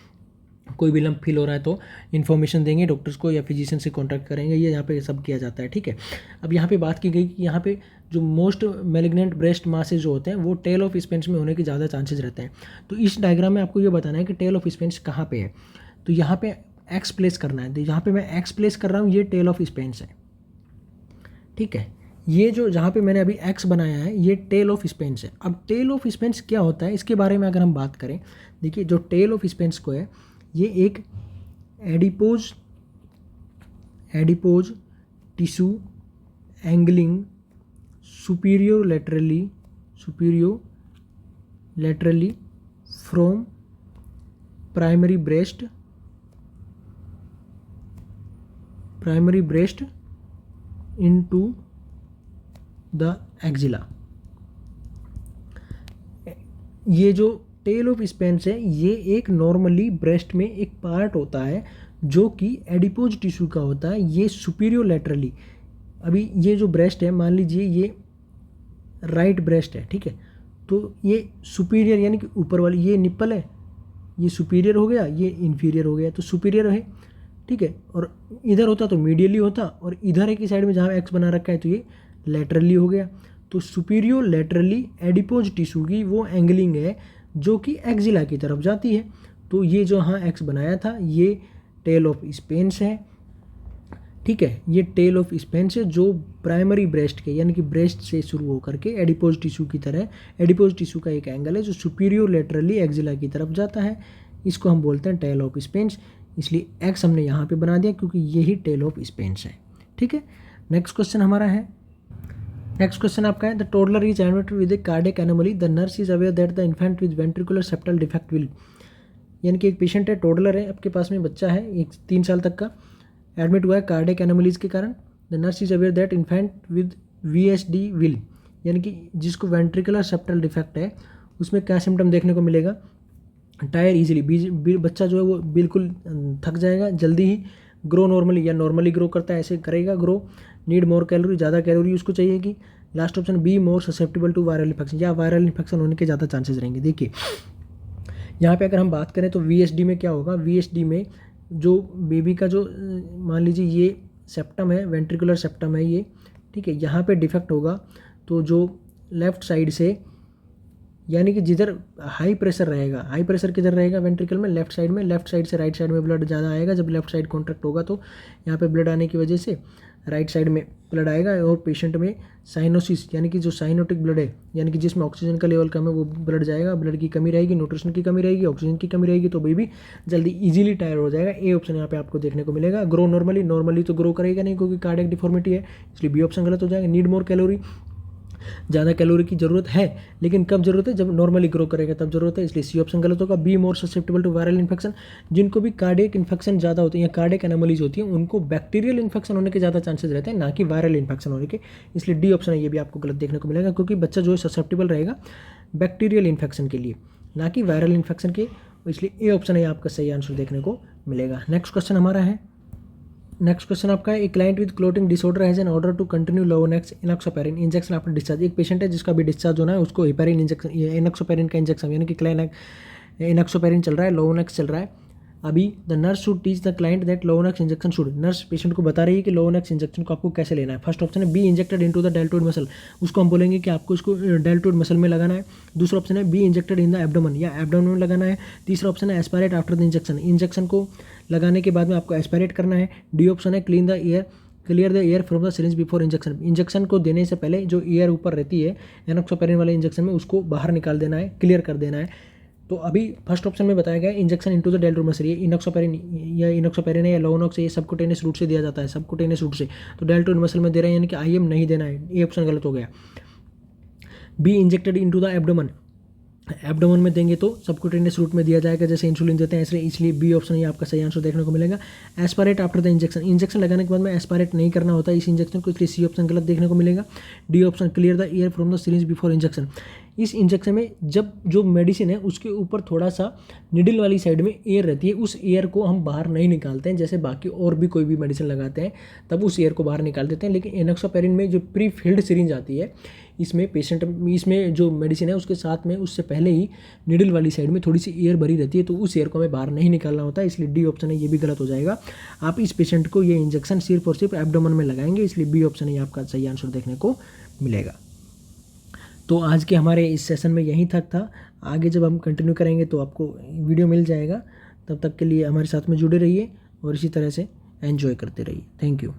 कोई भी लंप फील हो रहा है तो इन्फॉर्मेशन देंगे डॉक्टर्स को या फिजिशियन से कॉन्टैक्ट करेंगे, ये यहाँ पे सब किया जाता है, ठीक है। अब यहाँ पे बात की गई कि यहाँ पे जो मोस्ट मैलिग्नेंट ब्रेस्ट मासेज जो होते हैं वो टेल ऑफ स्पेंस में होने के ज़्यादा चांसेस रहते हैं। तो इस डायग्राम में आपको ये बताना है कि टेल ऑफ स्पेंस कहाँ पे है, तो यहाँ पे एक्स प्लेस करना है। तो यहाँ पे मैं एक्स प्लेस कर रहा हूँ, ये टेल ऑफ स्पेंस है, ठीक है। ये जो जहाँ पे मैंने अभी एक्स बनाया है ये टेल ऑफ स्पेंस है। अब टेल ऑफ स्पेंस क्या होता है इसके बारे में अगर हम बात करें, देखिए जो टेल ऑफ स्पेंस को है ये एक adipose tissue angling superior laterally from primary breast into the axilla. ये जो टेल ऑफ स्पेंस है ये एक नॉर्मली ब्रेस्ट में एक पार्ट होता है जो कि एडिपोज टिश्यू का होता है, ये सुपीरियर लेटरली। अभी ये जो ब्रेस्ट है मान लीजिए ये राइट ब्रेस्ट है, ठीक है, तो ये सुपीरियर यानी कि ऊपर वाली ये निप्पल है, ये सुपीरियर हो गया, ये इन्फीरियर हो गया, तो सुपीरियर है, ठीक है। और इधर होता तो मीडियली होता, और इधर एक ही साइड में जहाँ एक्स बना रखा है तो ये लेटरली हो गया। तो सुपीरियर लेटरली एडिपोज टिश्यू की वो एंगलिंग है जो कि एक्जिला की तरफ जाती है। तो ये जो हाँ एक्स बनाया था ये टेल ऑफ स्पेंस है, ठीक है, ये टेल ऑफ स्पेंस है जो प्राइमरी ब्रेस्ट के यानी कि ब्रेस्ट से शुरू होकर के एडिपोज टिश्यू की तरह, एडिपोज टिश्यू का एक एंगल है जो सुपीरियर लेटरली एक्जिला की तरफ जाता है, इसको हम बोलते हैं टेल ऑफ स्पेंस। इसलिए एक्स हमने यहाँ पे बना दिया क्योंकि यही टेल ऑफ स्पेंस है, ठीक है। नेक्स्ट क्वेश्चन हमारा है, नेक्स्ट क्वेश्चन आपका है the toddler is admitted with A cardiac anomaly, the nurse is aware that the infant with ventricular septal defect will. यानी कि एक पेशेंट है, टोडलर है, आपके पास में बच्चा है, एक 3 साल तक का, एडमिट हुआ है कार्डियक एनोमलीज के कारण। The nurse is aware that infant with VSD will, यानी कि जिसको वेंट्रिकुलर सेप्टल डिफेक्ट है उसमें क्या सिम्टम देखने को मिलेगा, टायर ईजिली, बच्चा जो है वो बिल्कुल थक जाएगा जल्दी ही। ग्रो नॉर्मली या नॉर्मली ग्रो करता है ऐसे करेगा ग्रो। नीड मोर कैलोरी, ज़्यादा कैलोरी उसको चाहिएगी। Last option B more susceptible to viral infection, या वायरल इन्फेक्शन होने के ज़्यादा चांसेस रहेंगे। देखिए यहाँ पे अगर हम बात करें तो वीएसडी में क्या होगा, वीएसडी में जो बेबी का जो मान लीजिए ये सेप्टम है, वेंट्रिकुलर सेप्टम है ये, ठीक है, यहाँ पे डिफेक्ट होगा तो जो लेफ्ट साइड से, यानी कि जिधर हाई प्रेशर रहेगा, हाई प्रेशर किधर रहेगा वेंट्रिकल में, लेफ्ट साइड में, लेफ्ट साइड से राइट साइड में ब्लड ज़्यादा आएगा। जब लेफ्ट साइड कॉन्ट्रैक्ट होगा तो यहाँ पे ब्लड आने की वजह से राइट साइड में ब्लड आएगा, और पेशेंट में साइनोसिस यानी कि जो साइनोटिक ब्लड है, यानी कि जिसमें ऑक्सीजन का लेवल कम है वो ब्लड जाएगा। ब्लड की कमी रहेगी, न्यूट्रिशन की कमी रहेगी, ऑक्सीजन की कमी रहेगी, तो बेबी जल्दी ईजिली टायर हो जाएगा। ए ऑप्शन यहाँ पे आपको देखने को मिलेगा। ग्रो नॉर्मली तो ग्रो करेगा नहीं क्योंकि कार्डियक डिफॉर्मिटी है, इसलिए बी ऑप्शन गलत हो जाएगा। नीड मोर कैलोरी, ज़्यादा कैलोरी की ज़रूरत है, लेकिन कब ज़रूरत है, जब नॉर्मली ग्रो करेगा तब ज़रूरत है, इसलिए सी ऑप्शन गलत होगा। B more susceptible to viral infection, जिनको भी कार्डियक इन्फेक्शन ज़्यादा होती है या कार्डियक एनोमलीज होती हैं उनको बैक्टीरियल इन्फेक्शन होने के ज़्यादा चांसेस रहते हैं, ना कि वायरल इन्फेक्शन होने के, इसलिए डी ऑप्शन है ये भी आपको गलत देखने को मिलेगा, क्योंकि बच्चा जो है ससेप्टेबल रहेगा बैक्टीरियल इन्फेक्शन के लिए, ना कि वायरल इन्फेक्शन के, इसलिए ए ऑप्शन है आपका सही आंसर देखने को मिलेगा। नेक्स्ट क्वेश्चन हमारा है, नेक्स्ट क्वेश्चन आपका है, a client with clotting disorder has an order to continue Lovenox enoxaparin injection after discharge. एक पेशेंट है जिसका भी डिस्चार्ज होना है, उसको हेपेरिन इंजेक्शन, इनॉक्सोपेरिन का इंजेक्शन, यानी कि इनॉक्सोपेरिन चल रहा है, लोनेक्स चल रहा है। अभी the nurse should teach the client that Lovenox injection should, nurse patient को बता रही है कि लोनेक्स इंजेक्शन को आपको कैसे लेना है। फर्स्ट ऑप्शन है be injected into the deltoid muscle, उसको हम बोलेंगे कि आपको इसको डेल्टोइड मसल में लगाना है। दूसरा ऑप्शन है be injected in the abdomen, या एब्डोमेन में लगाना है। तीसरा ऑप्शन है aspirate after the injection, injection को लगाने के बाद में आपको एस्पायरेट करना है। डी ऑप्शन है clean the air, clear the air from the syringe before injection, injection को देने से पहले जो एयर ऊपर रहती है एनॉक्सोपेरिन वाले इंजेक्शन में उसको बाहर निकाल देना है, क्लियर कर देना है। तो अभी फर्स्ट ऑप्शन में बताया गया injection into the deltoid muscle, ये इनॉक्सोपेरिन है या लोनॉक्स है, ये सबकुटेनियस रूट से दिया जाता है, सबकुटेनियस रूट से, तो डेल्टोइड मसल में दे रहे हैं, यानी कि आईएम नहीं देना है, ये ऑप्शन गलत हो गया। Be injected into the abdomen, abdomen में देंगे तो सबकुटेनियस रूट में दिया जाएगा, जैसे इंसुलिन देते हैं, इसलिए बी ऑप्शन ही आपका सही आंसर देखने को मिलेगा। Aspirate after the injection, injection लगाने के बाद में एस्पायरेट नहीं करना होता इस इंजेक्शन को, इसलिए सी ऑप्शन गलत देखने को मिलेगा। D option clear the air from the syringe before injection, इस इंजेक्शन में जब जो मेडिसिन है उसके ऊपर थोड़ा सा निडल वाली साइड में एयर रहती है, उस एयर को हम बाहर नहीं निकालते हैं, जैसे बाकी और भी कोई भी मेडिसिन लगाते हैं तब उस एयर को बाहर निकाल देते हैं। लेकिन एनॉक्सोपेरिन में जो प्री फिल्ड सिरिंज आती है, इसमें जो मेडिसिन है उसके साथ में उससे पहले ही निडल वाली साइड में थोड़ी सी एयर भरी रहती है, तो उस एयर को हमें बाहर नहीं निकालना होता है, इसलिए डी ऑप्शन है ये भी गलत हो जाएगा। आप इस पेशेंट को ये इंजेक्शन सिर्फ और सिर्फ एब्डोमेन में लगाएंगे, इसलिए बी ऑप्शन है आपका सही आंसर देखने को मिलेगा। तो आज के हमारे इस सेशन में यहीं तक था, आगे जब हम कंटिन्यू करेंगे तो आपको वीडियो मिल जाएगा। तब तक के लिए हमारे साथ में जुड़े रहिए और इसी तरह से एंजॉय करते रहिए। Thank you.